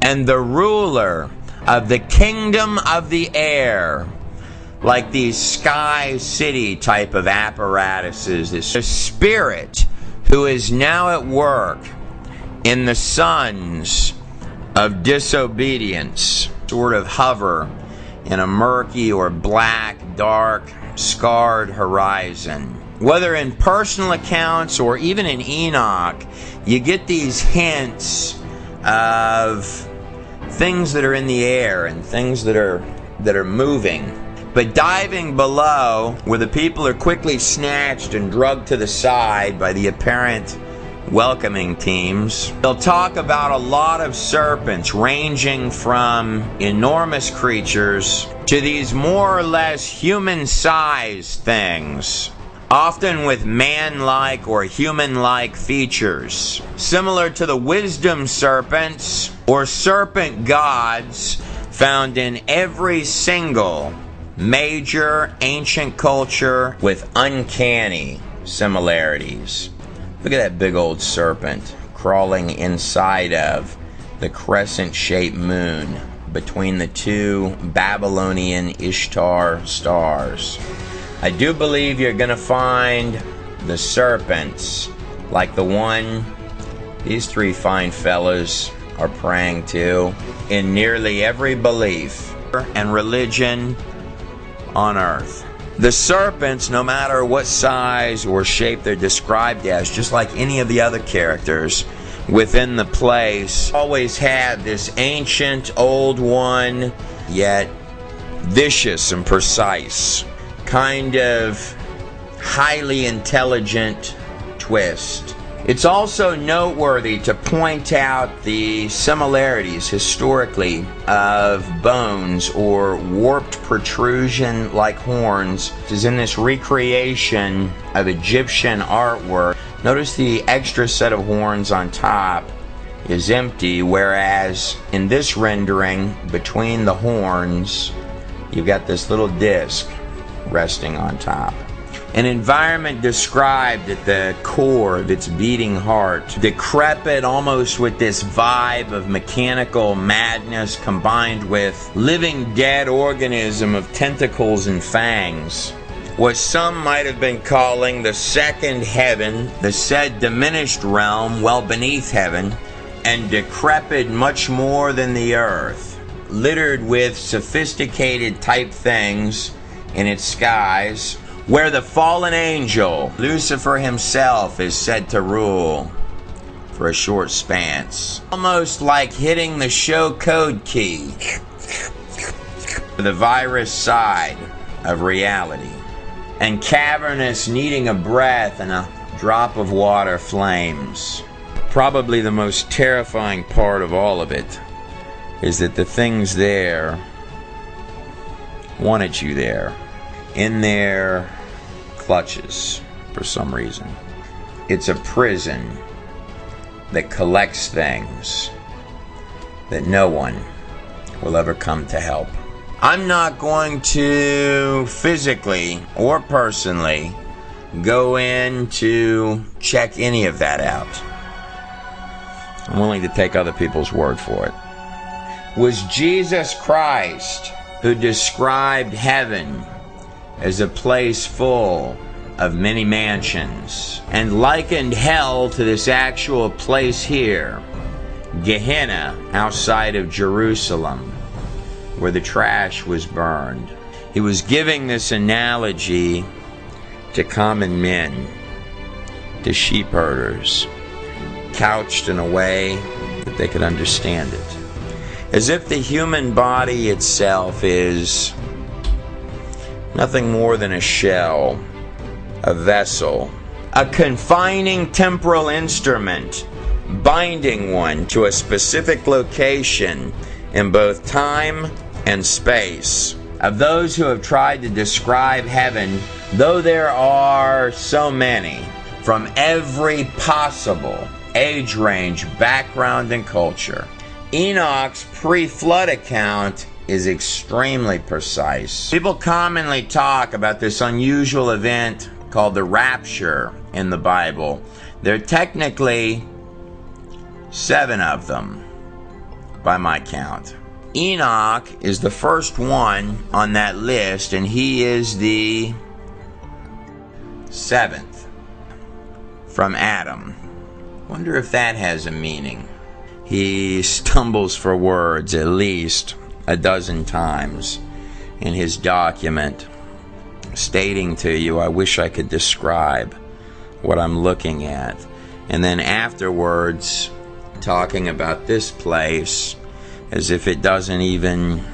and the ruler of the kingdom of the air, like these sky city type of apparatuses, this spirit who is now at work in the sons of disobedience, sort of hover in a murky or black, dark, scarred horizon. Whether in personal accounts or even in Enoch, you get these hints of things that are in the air and things that are moving. But diving below, where the people are quickly snatched and drugged to the side by the apparent welcoming teams, they'll talk about a lot of serpents ranging from enormous creatures to these more or less human-sized things, often with man-like or human-like features, similar to the wisdom serpents or serpent gods found in every single major ancient culture with uncanny similarities. Look at that big old serpent crawling inside of the crescent-shaped moon between the two Babylonian Ishtar stars. I do believe you're going to find the serpents like the one these three fine fellas are praying to in nearly every belief and religion on earth. The serpents, no matter what size or shape they're described as, just like any of the other characters within the place, always had this ancient, old one, yet vicious and precise, kind of highly intelligent twist. It's also noteworthy to point out the similarities historically of bones or warped protrusion like horns, which is in this recreation of Egyptian artwork. Notice the extra set of horns on top is empty, whereas in this rendering, between the horns, you've got this little disc resting on top. An environment described at the core of its beating heart, decrepit almost with this vibe of mechanical madness combined with living dead organism of tentacles and fangs. What some might have been calling the second heaven, the said diminished realm well beneath heaven, and decrepit much more than the earth, littered with sophisticated type things in its skies, where the fallen angel, Lucifer himself, is said to rule for a short span. Almost like hitting the show code key, the virus side of reality. And cavernous, needing a breath and a drop of water flames. Probably the most terrifying part of all of it is that the things there wanted you there, in their clutches for some reason. It's a prison that collects things that no one will ever come to help. I'm not going to physically or personally go in to check any of that out. I'm willing to take other people's word for it. Was Jesus Christ who described heaven as a place full of many mansions and likened hell to this actual place here, Gehenna, outside of Jerusalem, where the trash was burned. He was giving this analogy to common men, to sheep herders, couched in a way that they could understand it. As if the human body itself is nothing more than a shell, a vessel, a confining temporal instrument, binding one to a specific location in both time and space. Of those who have tried to describe heaven, though there are so many, from every possible age range, background, and culture, Enoch's pre-flood account is extremely precise. People commonly talk about this unusual event called the rapture in the Bible. There are technically 7 of them, by my count. Enoch is the first one on that list, and he is the 7th from Adam. Wonder if that has a meaning. He stumbles for words at least a dozen times in his document, stating to you, I wish I could describe what I'm looking at. And then afterwards, talking about this place as if it doesn't even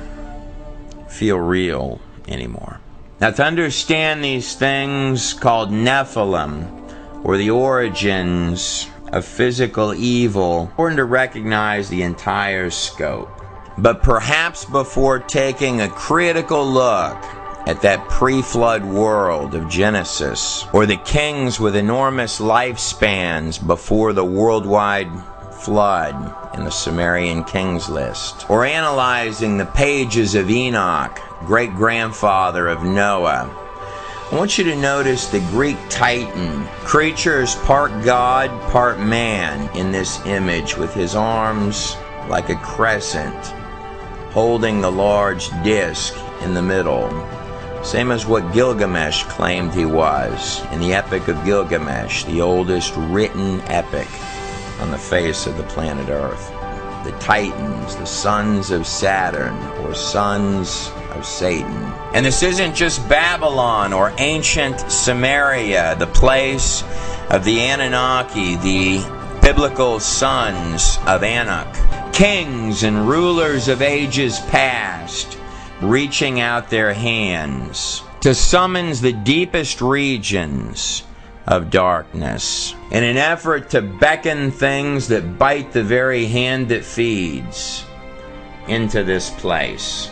feel real anymore. Now, to understand these things called Nephilim, or the origins of physical evil, important to recognize the entire scope. But perhaps before taking a critical look at that pre-flood world of Genesis, or the kings with enormous lifespans before the worldwide flood in the Sumerian kings list, or analyzing the pages of Enoch, great-grandfather of Noah, I want you to notice the Greek Titan. Creature is part God, part man in this image, with his arms like a crescent, holding the large disc in the middle. Same as what Gilgamesh claimed he was in the Epic of Gilgamesh, the oldest written epic on the face of the planet Earth. The Titans, the sons of Saturn, or sons of Satan. And this isn't just Babylon or ancient Samaria, the place of the Anunnaki, the biblical sons of Anak, kings and rulers of ages past, reaching out their hands to summons the deepest regions of darkness in an effort to beckon things that bite the very hand that feeds into this place.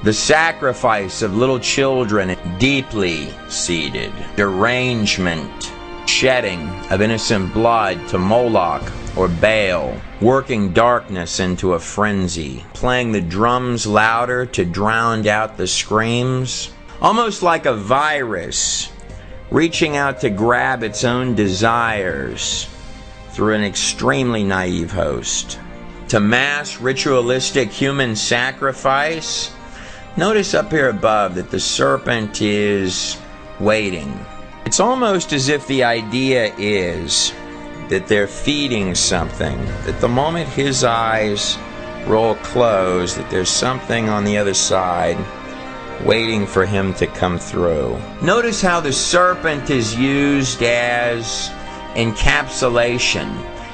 The sacrifice of little children, deeply seated, derangement, shedding of innocent blood to Moloch or Baal, working darkness into a frenzy, playing the drums louder to drown out the screams, almost like a virus reaching out to grab its own desires through an extremely naive host. To mass ritualistic human sacrifice, notice up here above that the serpent is waiting. It's almost as if the idea is that they're feeding something, that the moment his eyes roll closed, that there's something on the other side waiting for him to come through. Notice how the serpent is used as encapsulation,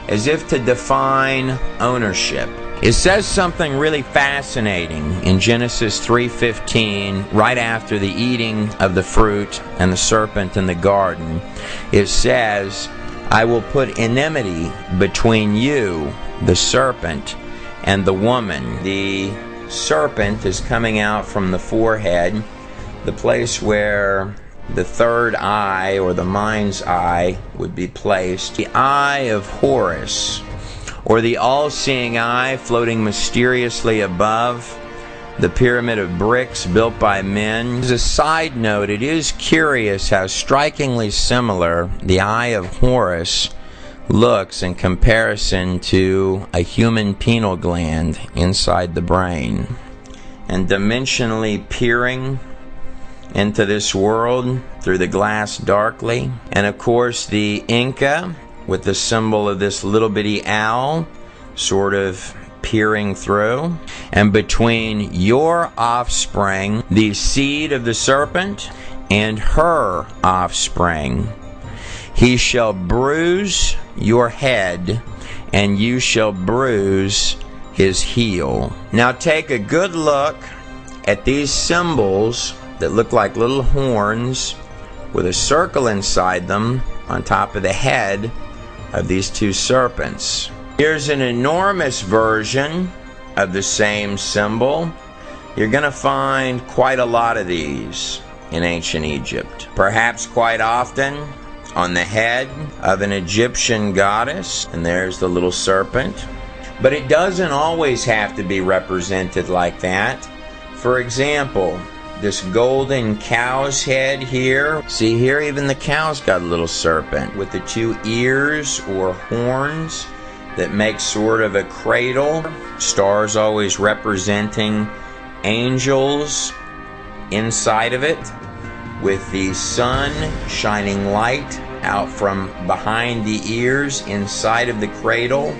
as if to define ownership. It says something really fascinating in Genesis 3:15, right after the eating of the fruit and the serpent in the garden. It says, I will put enmity between you, the serpent, and the woman. The serpent is coming out from the forehead, the place where the third eye, or the mind's eye, would be placed. The eye of Horus, or the all-seeing eye, floating mysteriously above the pyramid of bricks built by men. As a side note, it is curious how strikingly similar the eye of Horus looks in comparison to a human pineal gland inside the brain. And dimensionally peering into this world through the glass darkly. And of course the Inca, with the symbol of this little bitty owl sort of peering through. And between your offspring, the seed of the serpent, and her offspring. He shall bruise your head, and you shall bruise his heel. Now take a good look at these symbols that look like little horns with a circle inside them on top of the head of these two serpents. Here's an enormous version of the same symbol. You're going to find quite a lot of these in ancient Egypt. Perhaps quite often on the head of an Egyptian goddess, and there's the little serpent. But it doesn't always have to be represented like that. For example, this golden cow's head here. See here, even the cow's got a little serpent with the two ears or horns that make sort of a cradle. Stars always representing angels inside of it, with the sun shining light out from behind the ears inside of the cradle.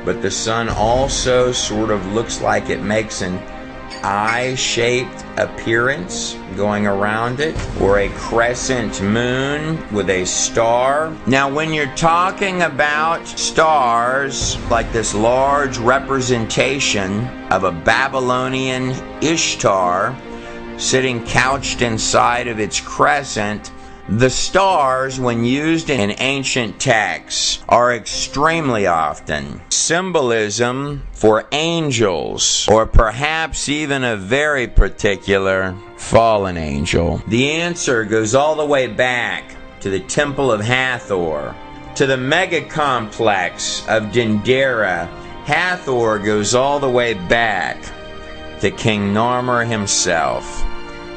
But the sun also sort of looks like it makes an eye-shaped appearance going around it, or a crescent moon with a star. Now when you're talking about stars, like this large representation of a Babylonian Ishtar sitting couched inside of its crescent, the stars, when used in ancient texts, are extremely often symbolism for angels, or perhaps even a very particular fallen angel. The answer goes all the way back to the Temple of Hathor, to the mega complex of Dendera. Hathor goes all the way back to King Narmer himself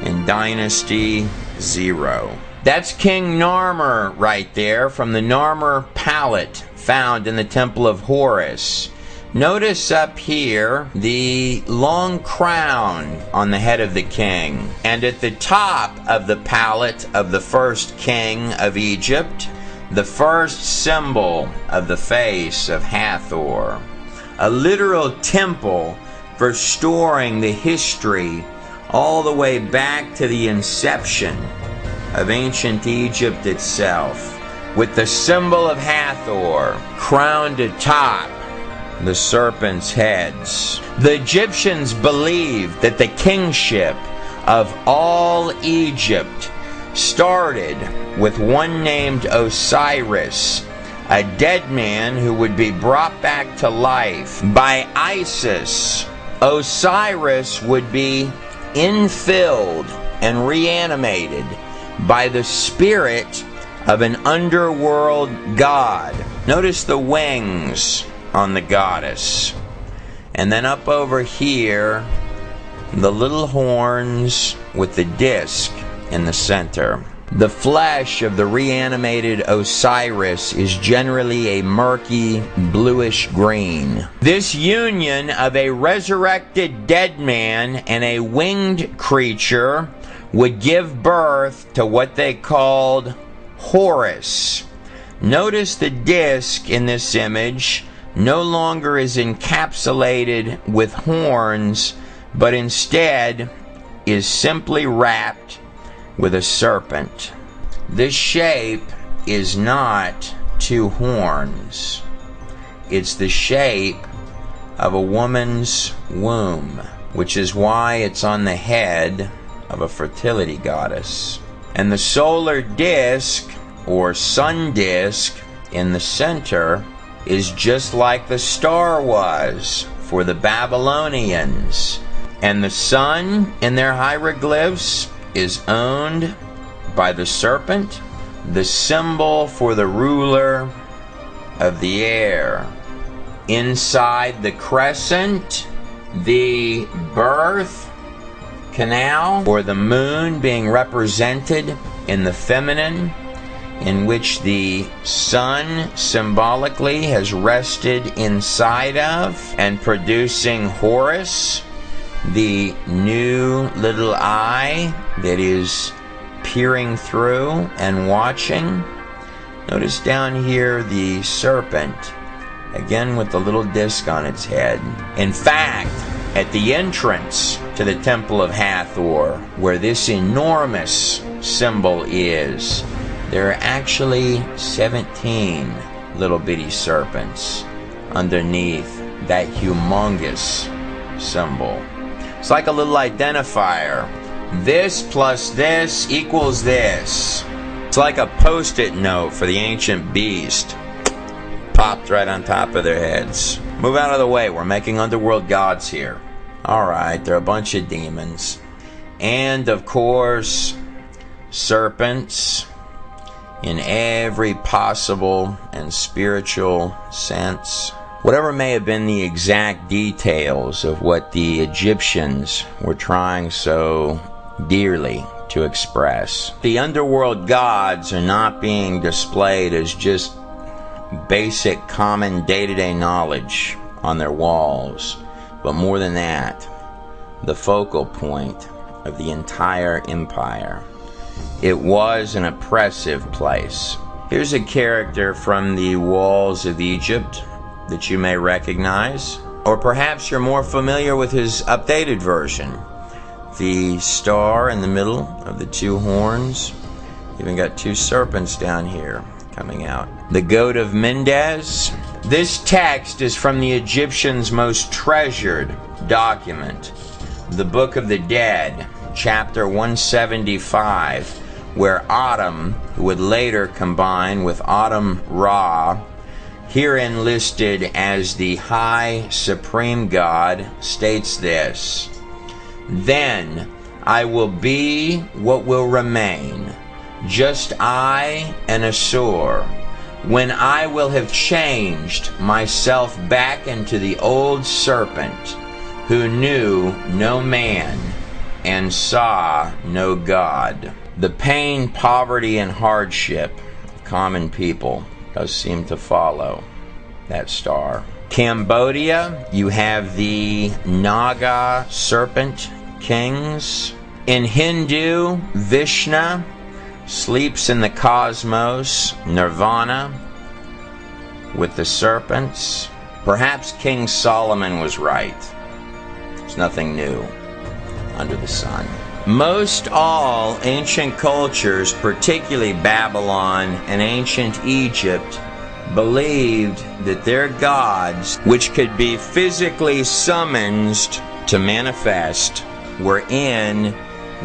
in Dynasty 0. That's King Narmer right there from the Narmer palette found in the Temple of Horus. Notice up here the long crown on the head of the king, and at the top of the palette of the first king of Egypt, the first symbol of the face of Hathor, a literal temple for storing the history all the way back to the inception of ancient Egypt itself, with the symbol of Hathor crowned atop the serpent's heads. The Egyptians believed that the kingship of all Egypt started with one named Osiris, a dead man who would be brought back to life by Isis. Osiris would be infilled and reanimated by the spirit of an underworld god. Notice the wings on the goddess. And then up over here, the little horns with the disc in the center. The flesh of the reanimated Osiris is generally a murky bluish green. This union of a resurrected dead man and a winged creature would give birth to what they called Horus. Notice the disc in this image no longer is encapsulated with horns, but instead is simply wrapped with a serpent. This shape is not two horns. It's the shape of a woman's womb, which is why it's on the head of a fertility goddess. And the solar disk, or sun disk, in the center is just like the star was for the Babylonians. And the sun in their hieroglyphs is owned by the serpent, the symbol for the ruler of the air. Inside the crescent, the birth canal, or the moon being represented in the feminine, in which the sun symbolically has rested inside of, and producing Horus, the new little eye that is peering through and watching. Notice down here the serpent, again with the little disc on its head. In fact, at the entrance to the Temple of Hathor, where this enormous symbol is. There are actually 17 little bitty serpents underneath that humongous symbol. It's like a little identifier. This plus this equals this. It's like a post-it note for the ancient beast. Popped right on top of their heads. Move out of the way, we're making underworld gods here. Alright, they're a bunch of demons. And of course, serpents in every possible and spiritual sense. Whatever may have been the exact details of what the Egyptians were trying so dearly to express, the underworld gods are not being displayed as just basic common day-to-day knowledge on their walls, but more than that, the focal point of the entire empire. It was an oppressive place. Here's a character from the walls of Egypt that you may recognize, or perhaps you're more familiar with his updated version. The star in the middle of the two horns, even got two serpents down here coming out. The goat of Mendes. This text is from the Egyptians' most treasured document, the Book of the Dead, chapter 175, where Atum, who would later combine with Atum Ra, herein listed as the High Supreme God, states this: "Then I will be what will remain, just I and Assur, when I will have changed myself back into the old serpent, who knew no man and saw no God." The pain, poverty, and hardship of common people does seem to follow that star. Cambodia, you have the Naga serpent kings. In Hindu, Vishnu sleeps in the cosmos, nirvana, with the serpents. Perhaps King Solomon was right. There's nothing new under the sun. Most all ancient cultures, particularly Babylon and ancient Egypt, believed that their gods, which could be physically summoned to manifest, were in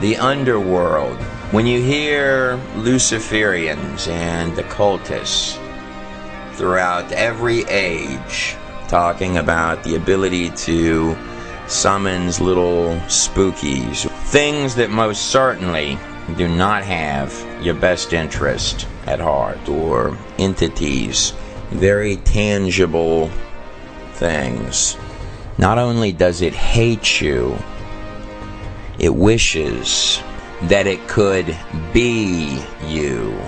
the underworld. When you hear Luciferians and occultists throughout every age talking about the ability to summons little spookies, things that most certainly do not have your best interest at heart, or entities, very tangible things. Not only does it hate you, it wishes that it could be you.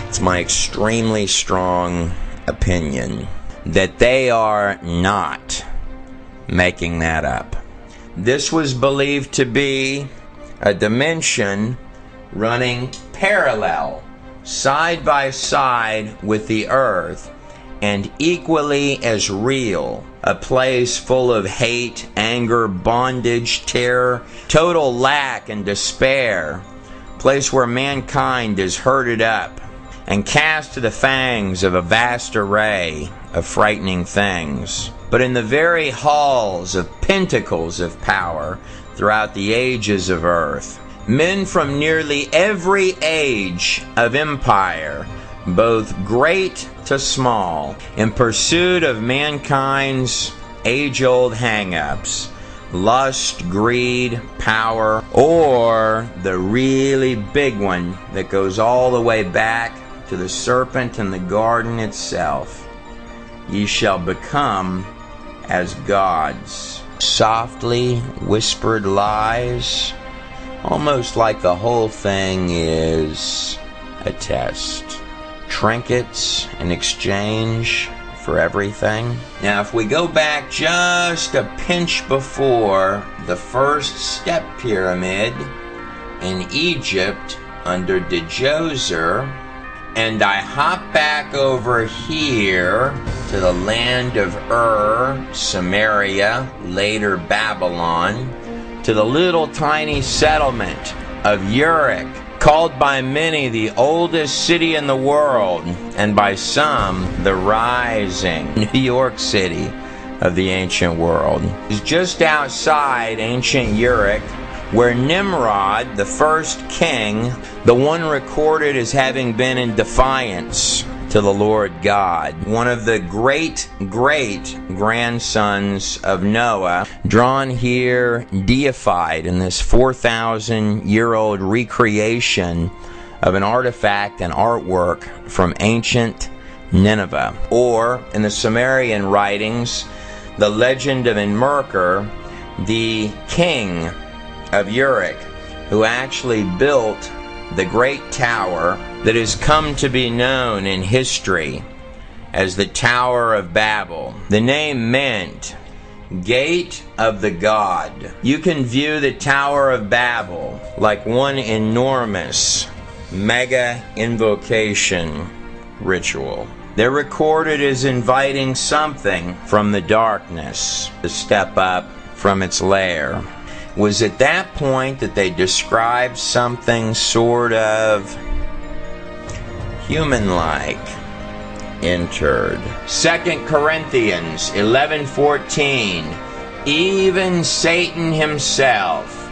It's my extremely strong opinion that they are not making that up. This was believed to be a dimension running parallel, side by side with the earth, and equally as real. A place full of hate, anger, bondage, terror, total lack and despair. A place where mankind is herded up and cast to the fangs of a vast array of frightening things. But in the very halls of pentacles of power throughout the ages of earth, men from nearly every age of empire, both great to small, in pursuit of mankind's age-old hang-ups, lust, greed, power, or the really big one that goes all the way back to the serpent in the garden itself. Ye shall become as gods. Softly whispered lies, almost like the whole thing is a test. Trinkets in exchange for everything. Now, if we go back just a pinch before the first step pyramid in Egypt under Djoser, and I hop back over here to the land of Samaria, later Babylon, to the little tiny settlement of Uruk, called by many the oldest city in the world, and by some the rising New York City of the ancient world. It's just outside ancient Uruk, where Nimrod, the first king, the one recorded as having been in defiance to the Lord God, one of the great grandsons of Noah, drawn here, deified in this 4,000-year-old recreation of an artifact and artwork from ancient Nineveh. Or, in the Sumerian writings, the legend of Enmerkar, the king of Uruk, who actually built the great tower that has come to be known in history as the Tower of Babel. The name meant Gate of the God. You can view the Tower of Babel like one enormous mega invocation ritual. They're recorded as inviting something from the darkness to step up from its lair. It was at that point that they described something sort of human-like entered. 2 Corinthians 11:14. Even Satan himself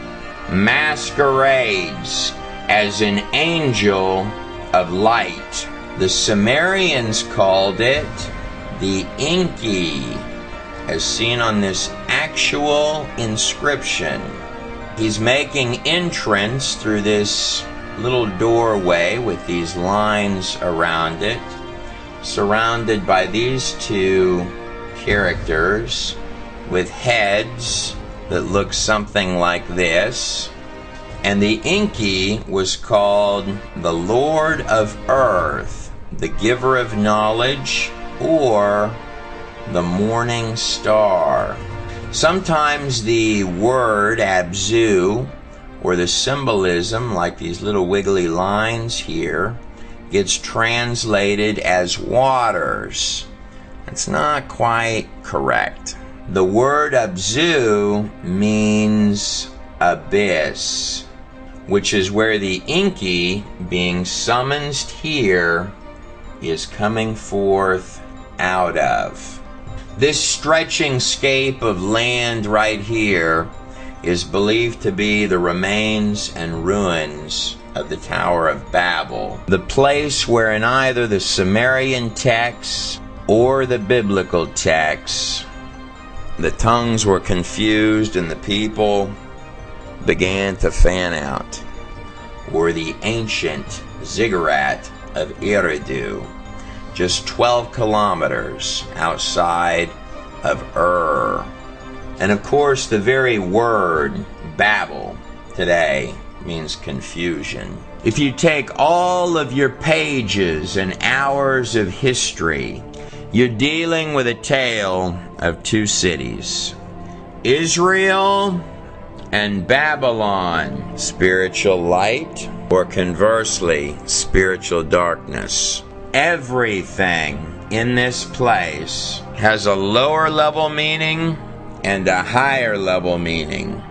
masquerades as an angel of light. The Sumerians called it the Enki, as seen on this actual inscription. He's making entrance through this little doorway with these lines around it, surrounded by these two characters with heads that look something like this. And the Enki was called the Lord of Earth, the giver of knowledge, or the morning star. Sometimes the word Abzu, or the symbolism, like these little wiggly lines here, gets translated as waters. It's not quite correct. The word Abzu means abyss, which is where the Enki, being summoned here, is coming forth out of. This stretching scape of land right here is believed to be the remains and ruins of the Tower of Babel, the place where in either the Sumerian texts or the biblical texts the tongues were confused and the people began to fan out, or the ancient ziggurat of Eridu, just 12 kilometers outside of Ur. And of course, the very word Babel today means confusion. If you take all of your pages and hours of history, you're dealing with a tale of two cities, Israel and Babylon, spiritual light, or conversely, spiritual darkness. Everything in this place has a lower level meaning and a higher level meaning.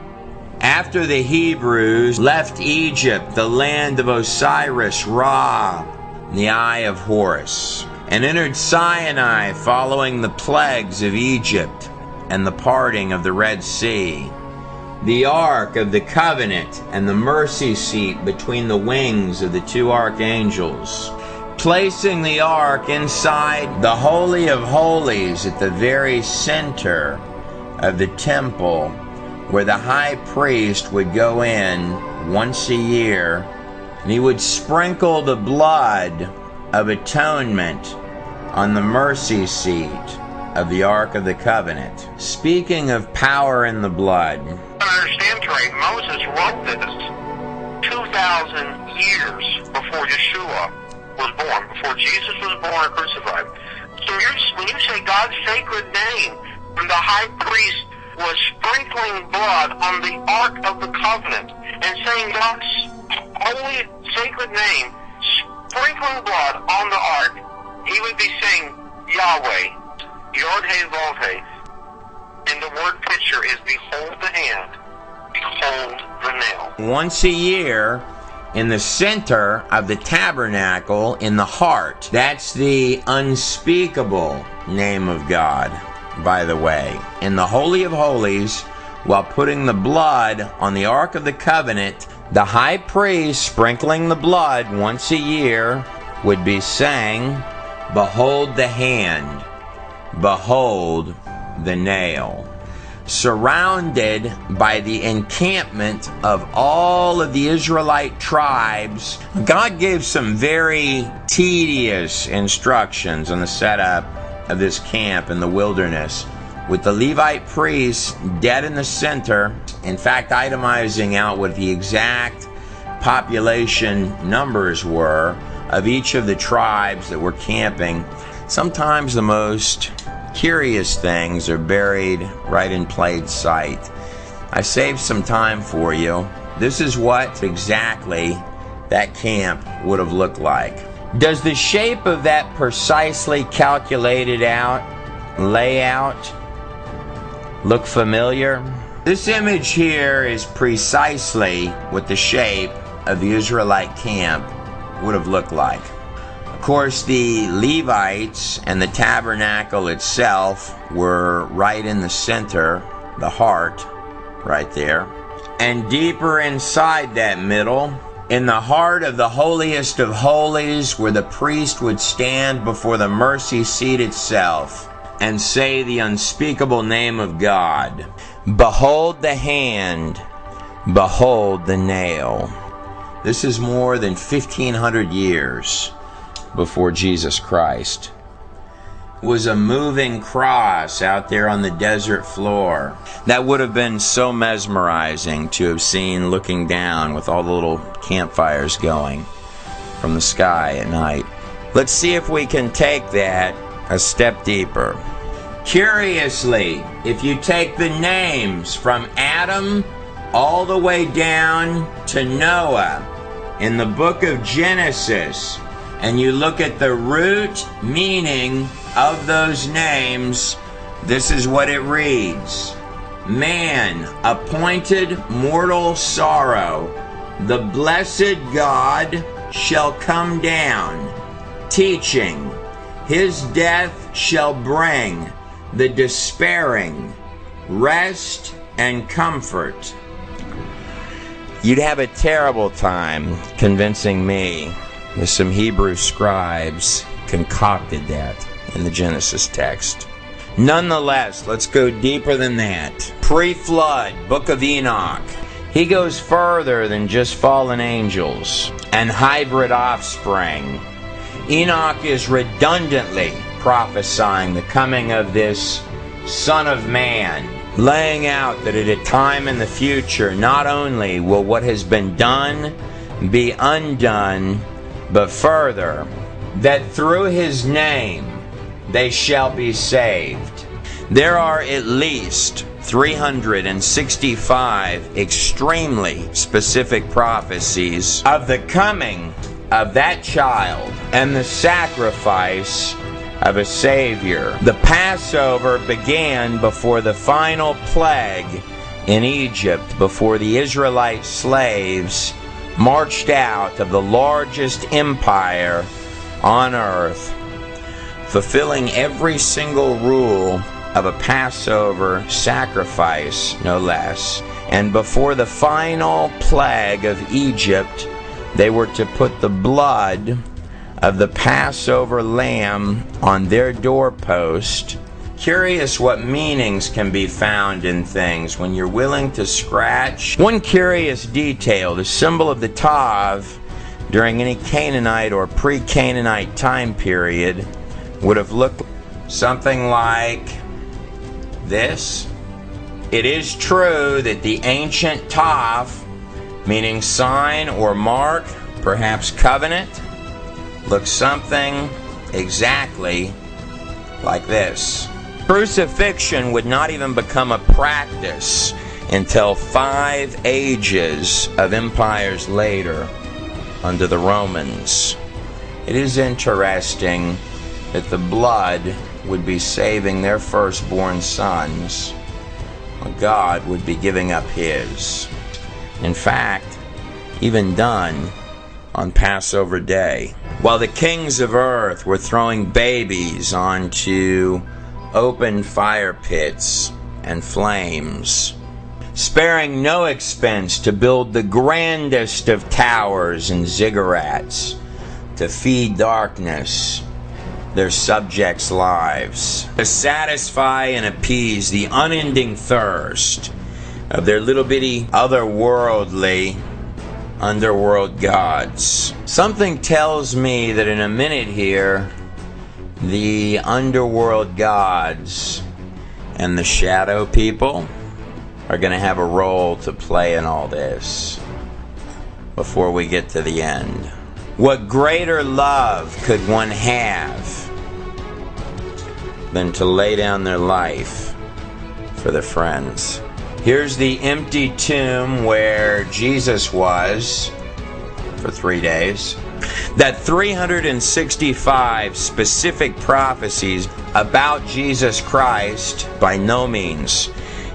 After the Hebrews left Egypt, the land of Osiris, Ra, the eye of Horus, and entered Sinai following the plagues of Egypt and the parting of the Red Sea, the Ark of the Covenant and the mercy seat between the wings of the two archangels, placing the Ark inside the Holy of Holies at the very center of the temple, where the high priest would go in once a year, and he would sprinkle the blood of atonement on the mercy seat of the Ark of the Covenant. Speaking of power in the blood, I understand, Trey, Moses wrote this 2,000 years before Yeshua was born, before Jesus was born or crucified. So when you say God's sacred name, when the high priest was sprinkling blood on the Ark of the Covenant and saying God's holy sacred name, sprinkling blood on the Ark, he would be saying Yahweh, Yod He Vav He. And the word picture is behold the hand behold the nail. Once a year, in the center of the tabernacle, in the heart. That's the unspeakable name of God, by the way. In the Holy of Holies, while putting the blood on the Ark of the Covenant, the high priest, sprinkling the blood once a year, would be saying, "Behold the hand, behold the nail." Surrounded by the encampment of all of the Israelite tribes, God gave some very tedious instructions on the setup of this camp in the wilderness, with the Levite priests dead in the center, in fact itemizing out what the exact population numbers were of each of the tribes that were camping. Sometimes the most curious things are buried right in plain sight. I saved some time for you. This is what exactly that camp would have looked like. Does the shape of that precisely calculated out layout look familiar? This image here is precisely what the shape of the Israelite camp would have looked like. Of course, the Levites and the tabernacle itself were right in the center, the heart, right there. And deeper inside that middle, in the heart of the holiest of holies, where the priest would stand before the mercy seat itself and say the unspeakable name of God, "Behold the hand, behold the nail." This is more than 1,500 years before Jesus Christ. It was a moving cross out there on the desert floor. That would have been so mesmerizing to have seen looking down with all the little campfires going from the sky at night. Let's see if we can take that a step deeper. Curiously, if you take the names from Adam all the way down to Noah in the book of Genesis, and you look at the root meaning of those names, this is what it reads: man, appointed mortal sorrow, the blessed God shall come down, teaching, his death shall bring the despairing rest and comfort. You'd have a terrible time convincing me that some Hebrew scribes concocted that in the Genesis text. Nonetheless, let's go deeper than that. Pre-flood, Book of Enoch. He goes further than just fallen angels and hybrid offspring. Enoch is redundantly prophesying the coming of this Son of Man, laying out that at a time in the future, not only will what has been done be undone, but further, that through his name they shall be saved. There are at least 365 extremely specific prophecies of the coming of that child and the sacrifice of a Savior. The Passover began before the final plague in Egypt, before the Israelite slaves marched out of the largest empire on earth, fulfilling every single rule of a Passover sacrifice, no less. And before the final plague of Egypt, they were to put the blood of the Passover lamb on their doorpost. Curious what meanings can be found in things when you're willing to scratch. One curious detail, the symbol of the Tav during any Canaanite or pre-Canaanite time period would have looked something like this. It is true that the ancient Tav, meaning sign or mark, perhaps covenant, looks something exactly like this. Crucifixion would not even become a practice until 5 ages of empires later under the Romans. It is interesting that the blood would be saving their firstborn sons God would be giving up his. In fact, even done on Passover Day. While the kings of earth were throwing babies onto open fire pits and flames, sparing no expense to build the grandest of towers and ziggurats to feed darkness their subjects' lives, to satisfy and appease the unending thirst of their little bitty otherworldly underworld gods. Something tells me that in a minute here, the underworld gods and the shadow people are going to have a role to play in all this before we get to the end. What greater love could one have than to lay down their life for their friends? Here's the empty tomb where Jesus was for 3 days. That 365 specific prophecies about Jesus Christ by no means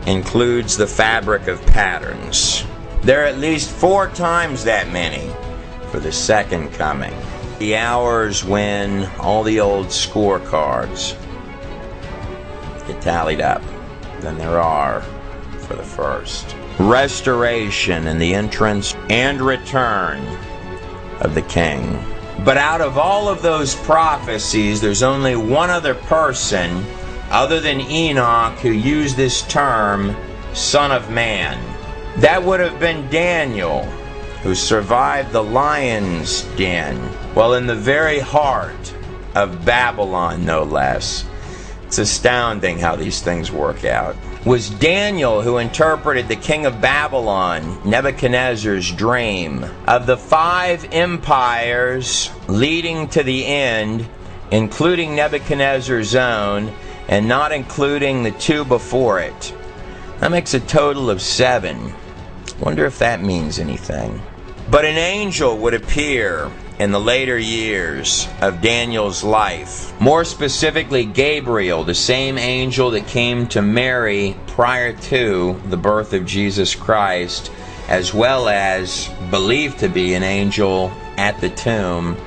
includes the fabric of patterns. There are at least 4 times that many for the second coming. The hours when all the old scorecards get tallied up than there are for the first. Restoration and the entrance and return of the King. But out of all of those prophecies, there's only one other person other than Enoch who used this term, Son of Man. That would have been Daniel, who survived the lion's den, while in the very heart of Babylon, no less. It's astounding how these things work out. It was Daniel who interpreted the king of Babylon, Nebuchadnezzar's dream of the 5 empires leading to the end, including Nebuchadnezzar's own, and not including the 2 before it. That makes a total of 7. Wonder if that means anything. But an angel would appear in the later years of Daniel's life. More specifically, Gabriel, the same angel that came to Mary prior to the birth of Jesus Christ, as well as believed to be an angel at the tomb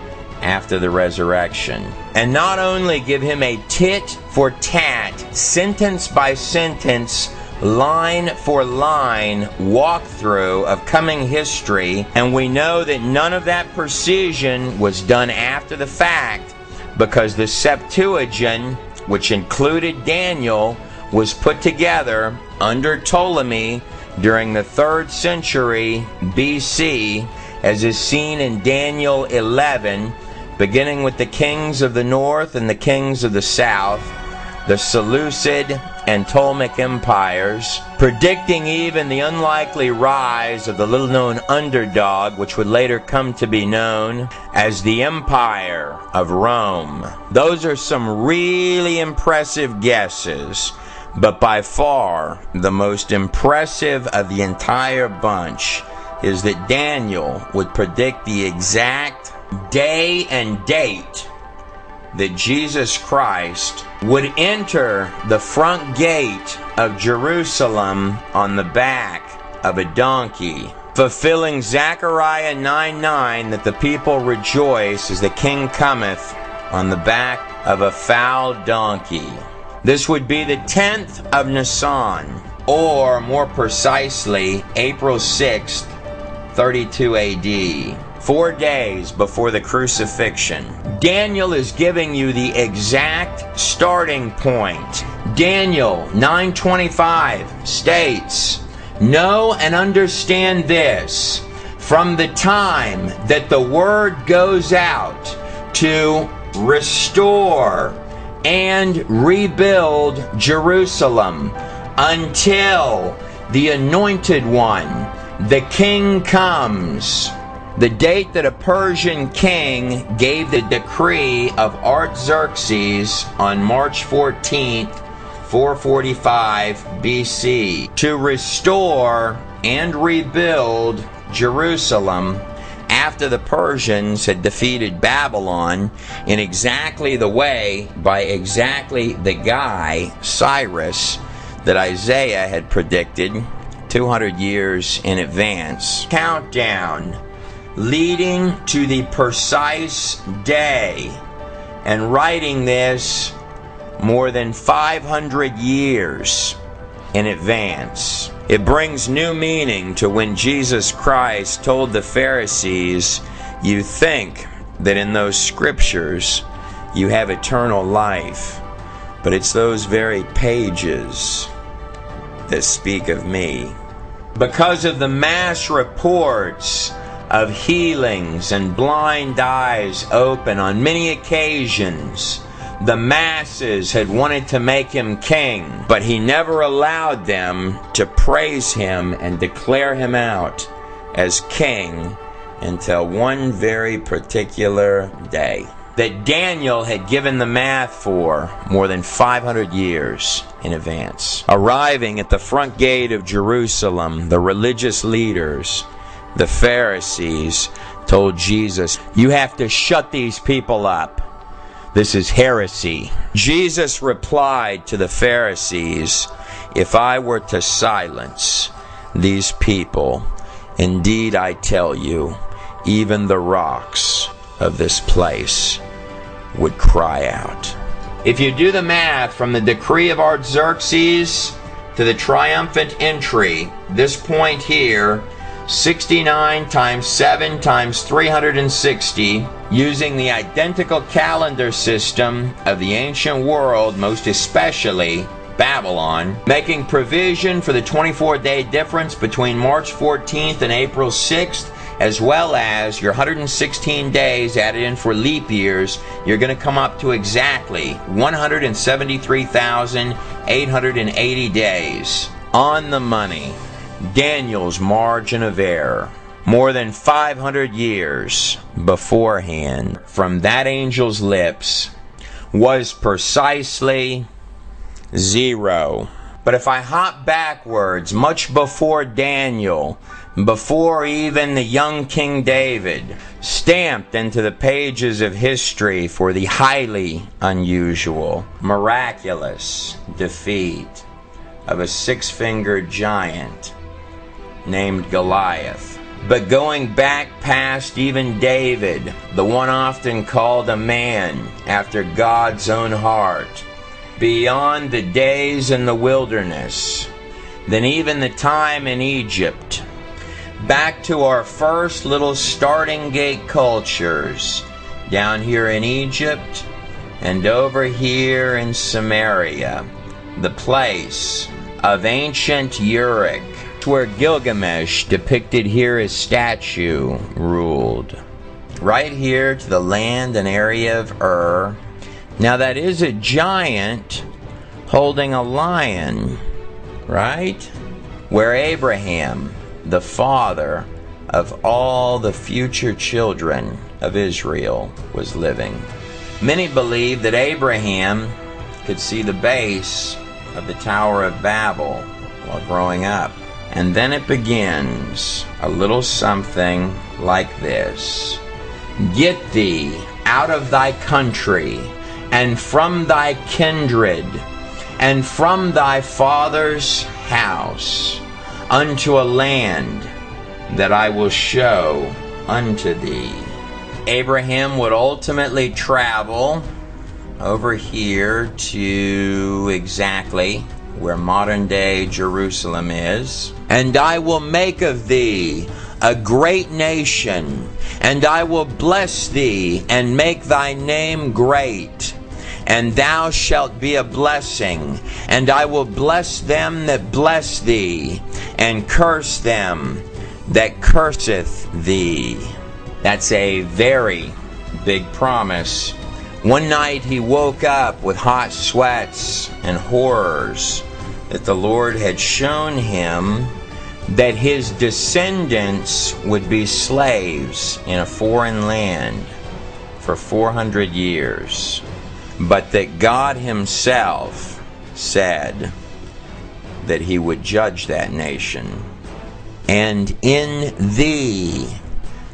after the resurrection. And not only give him a tit for tat, sentence by sentence, line for line walkthrough of coming history, and we know that none of that precision was done after the fact, because the Septuagint, which included Daniel, was put together under Ptolemy during the 3rd century BC, as is seen in Daniel 11, beginning with the kings of the north and the kings of the south, the Seleucid and Ptolemaic empires, predicting even the unlikely rise of the little-known underdog, which would later come to be known as the Empire of Rome. Those are some really impressive guesses, but by far the most impressive of the entire bunch is that Daniel would predict the exact day and date that Jesus Christ would enter the front gate of Jerusalem on the back of a donkey, fulfilling Zechariah 9:9, that the people rejoice as the king cometh on the back of a foal donkey. This would be the 10th of Nisan, or more precisely, April 6th, 32 AD. 4 days before the crucifixion. Daniel is giving you the exact starting point. Daniel 9:25 states, "Know and understand this, from the time that the word goes out to restore and rebuild Jerusalem until the Anointed One, the King, comes." The date that a Persian king gave the decree of Artaxerxes on March 14th, 445 BC, to restore and rebuild Jerusalem after the Persians had defeated Babylon in exactly the way, by exactly the guy, Cyrus, that Isaiah had predicted 200 years in advance. Countdown leading to the precise day, and writing this more than 500 years in advance. It brings new meaning to when Jesus Christ told the Pharisees, "You think that in those scriptures you have eternal life, but it's those very pages that speak of me." Because of the mass reports of healings and blind eyes open on many occasions, the masses had wanted to make him king, but he never allowed them to praise him and declare him out as king until one very particular day that Daniel had given the math for more than 500 years in advance. Arriving at the front gate of Jerusalem, the religious leaders, the Pharisees, told Jesus, "You have to shut these people up. This is heresy." Jesus replied to the Pharisees, "If I were to silence these people, indeed I tell you, even the rocks of this place would cry out." If you do the math from the decree of Artaxerxes to the triumphant entry, this point here, 69 times 7 times 360, using the identical calendar system of the ancient world, most especially Babylon, making provision for the 24-day difference between March 14th and April 6th, as well as your 116 days added in for leap years, you're going to come up to exactly 173,880 days. On the money. Daniel's margin of error, more than 500 years beforehand, from that angel's lips, was precisely 0. But if I hop backwards, much before Daniel, before even the young King David, stamped into the pages of history for the highly unusual, miraculous defeat of a six-fingered giant named Goliath. But going back past even David, the one often called a man after God's own heart, beyond the days in the wilderness, then even the time in Egypt, back to our first little starting gate cultures, down here in Egypt and over here in Samaria, the place of ancient Uruk, where Gilgamesh, depicted here as statue, ruled. Right here to the land and area of Now that is a giant holding a lion, right? Where Abraham, the father of all the future children of Israel, was living. Many believe that Abraham could see the base of the Tower of Babel while growing up. And then it begins a little something like this. "Get thee out of thy country, and from thy kindred, and from thy father's house, unto a land that I will show unto thee." Abraham would ultimately travel over here to exactly where modern-day Jerusalem is. "And I will make of thee a great nation, and I will bless thee, and make thy name great. And thou shalt be a blessing, and I will bless them that bless thee, and curse them that curseth thee." That's a very big promise. One night he woke up with hot sweats and horrors that the Lord had shown him that his descendants would be slaves in a foreign land for 400 years, but that God himself said that he would judge that nation. "And in thee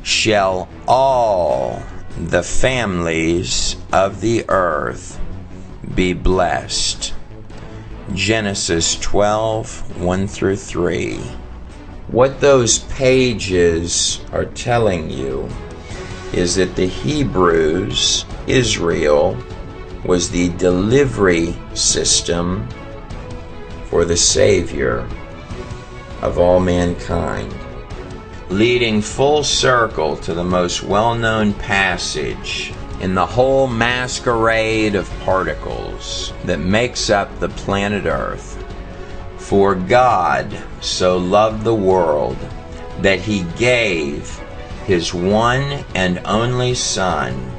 shall all the families of the earth be blessed." Genesis 12, 1 through 3. What those pages are telling you is that the Hebrews, Israel, was the delivery system for the Savior of all mankind, leading full circle to the most well-known passage in the whole masquerade of particles that makes up the planet Earth. For God so loved the world that he gave his one and only Son,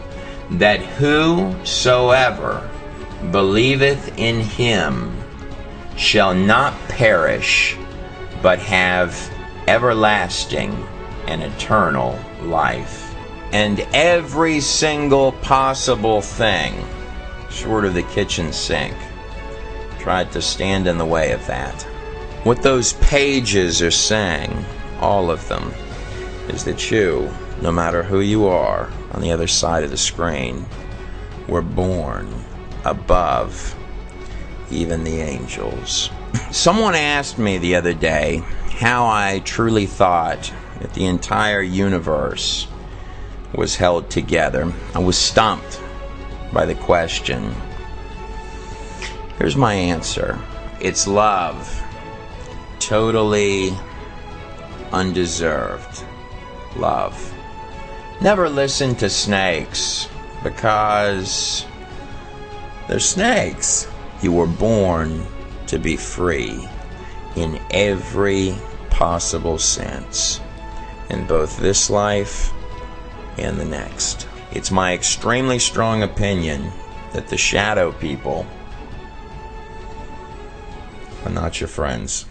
that whosoever believeth in him shall not perish, but have everlasting and eternal life. And every single possible thing, short of the kitchen sink, tried to stand in the way of that. What those pages are saying, all of them, is that you, no matter who you are on the other side of the screen, were born above even the angels. Someone asked me the other day how I truly thought that the entire universe was held together. I was stumped by the question. Here's my answer. It's love. Totally undeserved love. Never listen to snakes, because they're snakes. You were born to be free in every possible sense, in both this life and the next. It's my extremely strong opinion that the shadow people are not your friends.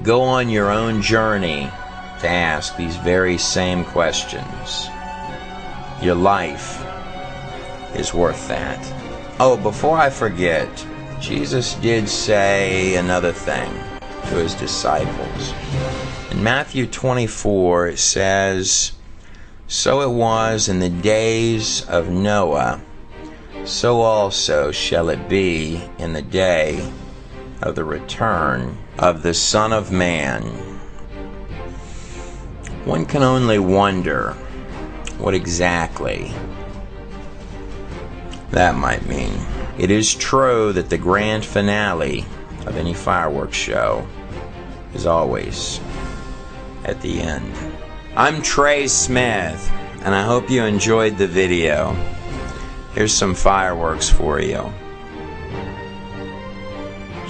Go on your own journey to ask these very same questions. Your life is worth that. Oh, before I forget, Jesus did say another thing to his disciples. In Matthew 24, it says, "So it was in the days of Noah, so also shall it be in the day of the return of the Son of Man." One can only wonder what exactly that might mean. It is true that the grand finale of any fireworks show is always at the end. I'm Trey Smith, and I hope you enjoyed the video. Here's some fireworks for you,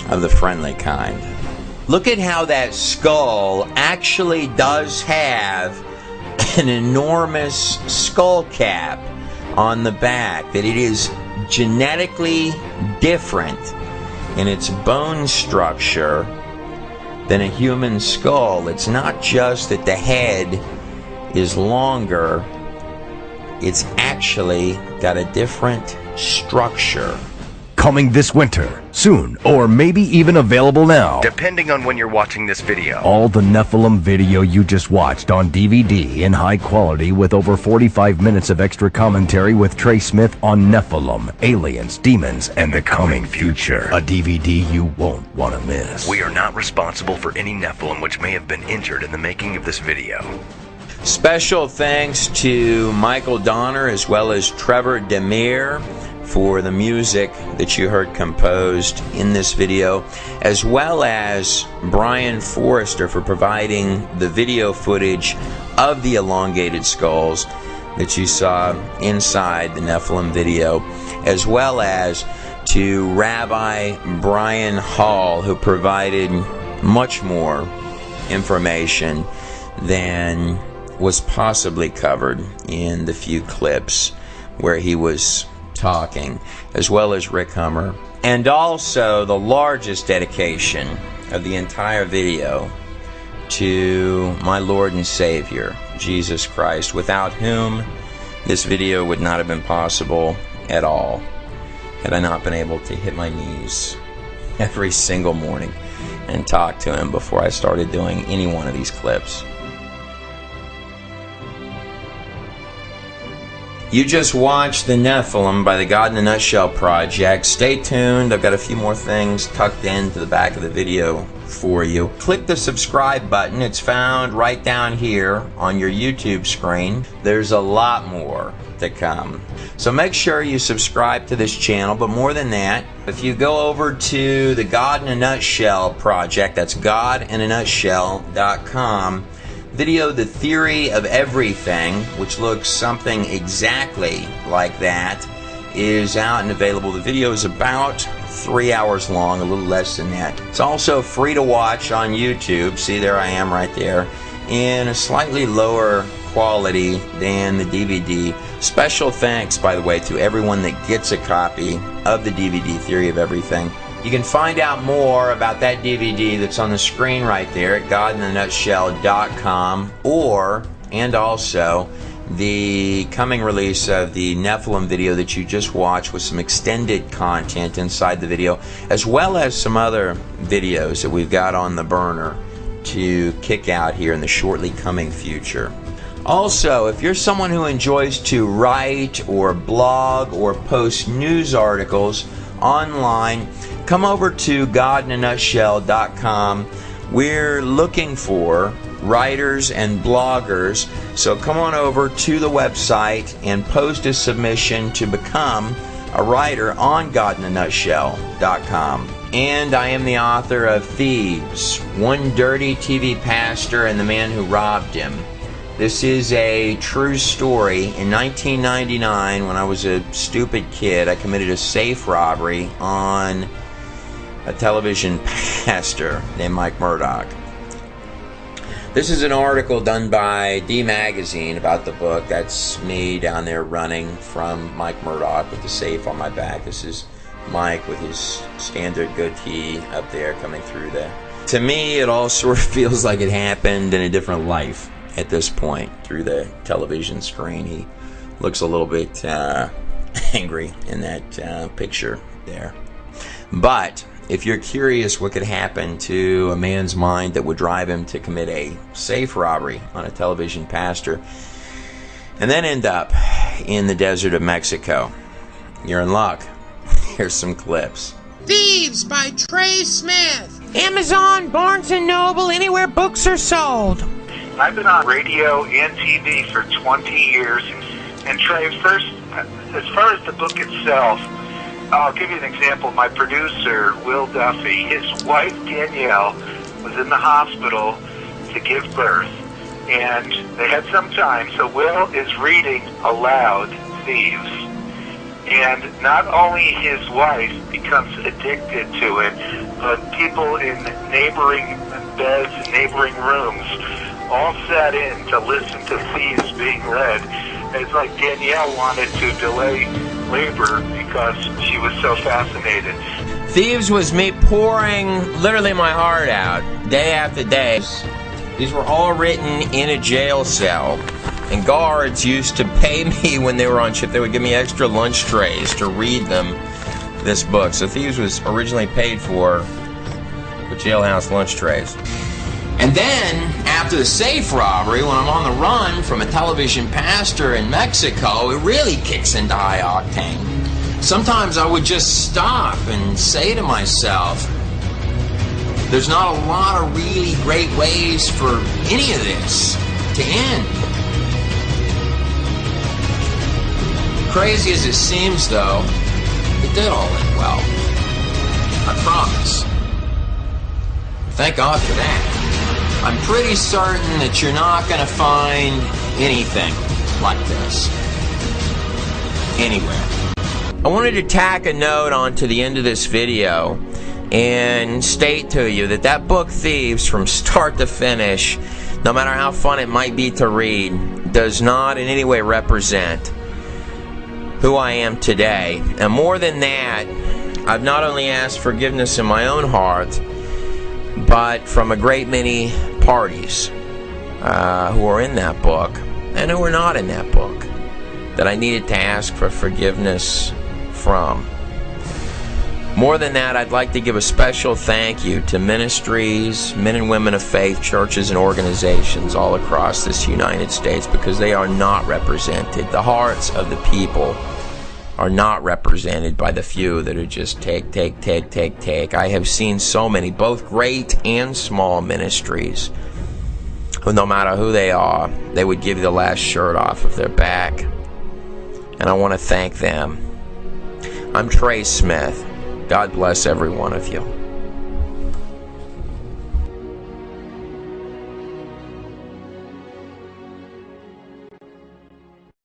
of the friendly kind. Look at how that skull actually does have an enormous skull cap on the back, that it is genetically different in its bone structure than a human skull. It's not just that the head is longer, it's actually got a different structure. Coming this winter, soon, or maybe even available now, depending on when you're watching this video. All the Nephilim video you just watched on DVD in high quality, with over 45 minutes of extra commentary with Trey Smith on Nephilim, aliens, demons, and the coming future. A DVD you won't want to miss. We are not responsible for any Nephilim which may have been injured in the making of this video. Special thanks to Michael Donner as well as Trevor Demir for the music that you heard composed in this video, as well as Brian Forrester for providing the video footage of the elongated skulls that you saw inside the Nephilim video, as well as to Rabbi Brian Hall, who provided much more information than was possibly covered in the few clips where he was talking, as well as Rick Hummer. And also the largest dedication of the entire video to my Lord and Savior, Jesus Christ, without whom this video would not have been possible at all, had I not been able to hit my knees every single morning and talk to him before I started doing any one of these clips. You just watched The Nephilim by the God in a Nutshell Project. Stay tuned. I've got a few more things tucked into the back of the video for you. Click the subscribe button. It's found right down here on your YouTube screen. There's a lot more to come. So make sure you subscribe to this channel. But more than that, if you go over to the God in a Nutshell Project, that's godinanutshell.com, video The Theory of Everything, which looks something exactly like that, is out and available. The video is about 3 hours long, a little less than that. It's also free to watch on YouTube. See, there I am right there, in a slightly lower quality than the DVD. Special thanks, by the way, to everyone that gets a copy of the DVD Theory of Everything. You can find out more about that DVD that's on the screen right there at godinanutshell.com, and also the coming release of the Nephilim video that you just watched with some extended content inside the video, as well as some other videos that we've got on the burner to kick out here in the shortly coming future. Also, if you're someone who enjoys to write or blog or post news articles online, come over to godinanutshell.com. We're looking for writers and bloggers, so come on over to the website and post a submission to become a writer on godinanutshell.com. And I am the author of Thieves, One Dirty TV Pastor and the Man Who Robbed Him. This is a true story. In 1999, when I was a stupid kid, I committed a safe robbery on a television pastor named Mike Murdoch. This is an article done by D Magazine about the book. That's me down there running from Mike Murdoch with the safe on my back. This is Mike with his standard goatee up there coming through there. To me, it all sort of feels like it happened in a different life at this point through the television screen. He looks a little bit angry in that picture there. But if you're curious what could happen to a man's mind that would drive him to commit a safe robbery on a television pastor and then end up in the desert of Mexico, you're in luck. Here's some clips. Thieves by Trey Smith. Amazon, Barnes & Noble, anywhere books are sold. I've been on radio and TV for 20 years. And Trey, first, as far as the book itself, I'll give you an example. My producer, Will Duffy, his wife, Danielle, was in the hospital to give birth. And they had some time, so Will is reading aloud Thieves. And not only his wife becomes addicted to it, but people in neighboring beds and neighboring rooms all sat in to listen to Thieves being read. It's like Danielle wanted to delay labor because she was so fascinated. Thieves was me pouring literally my heart out day after day. These were all written in a jail cell, and guards used to pay me when they were on shift. They would give me extra lunch trays to read them this book. So Thieves was originally paid for with jailhouse lunch trays. And then, after the safe robbery, when I'm on the run from a television pastor in Mexico, it really kicks into high octane. Sometimes I would just stop and say to myself, there's not a lot of really great ways for any of this to end. Crazy as it seems, though, it did all end well. I promise. Thank God for that. I'm pretty certain that you're not going to find anything like this anywhere. I wanted to tack a note onto the end of this video and state to you that that book, Thieves, from start to finish, no matter how fun it might be to read, does not in any way represent who I am today. And more than that, I've not only asked forgiveness in my own heart, but from a great many parties who are in that book and who are not in that book that I needed to ask for forgiveness from. More than that, I'd like to give a special thank you to ministries, men and women of faith, churches and organizations all across this United States, because they are not represented. The hearts of the people are not represented by the few that are just take. I have seen so many, both great and small ministries, who no matter who they are, they would give you the last shirt off of their back. And I want to thank them. I'm Trey Smith. God bless every one of you.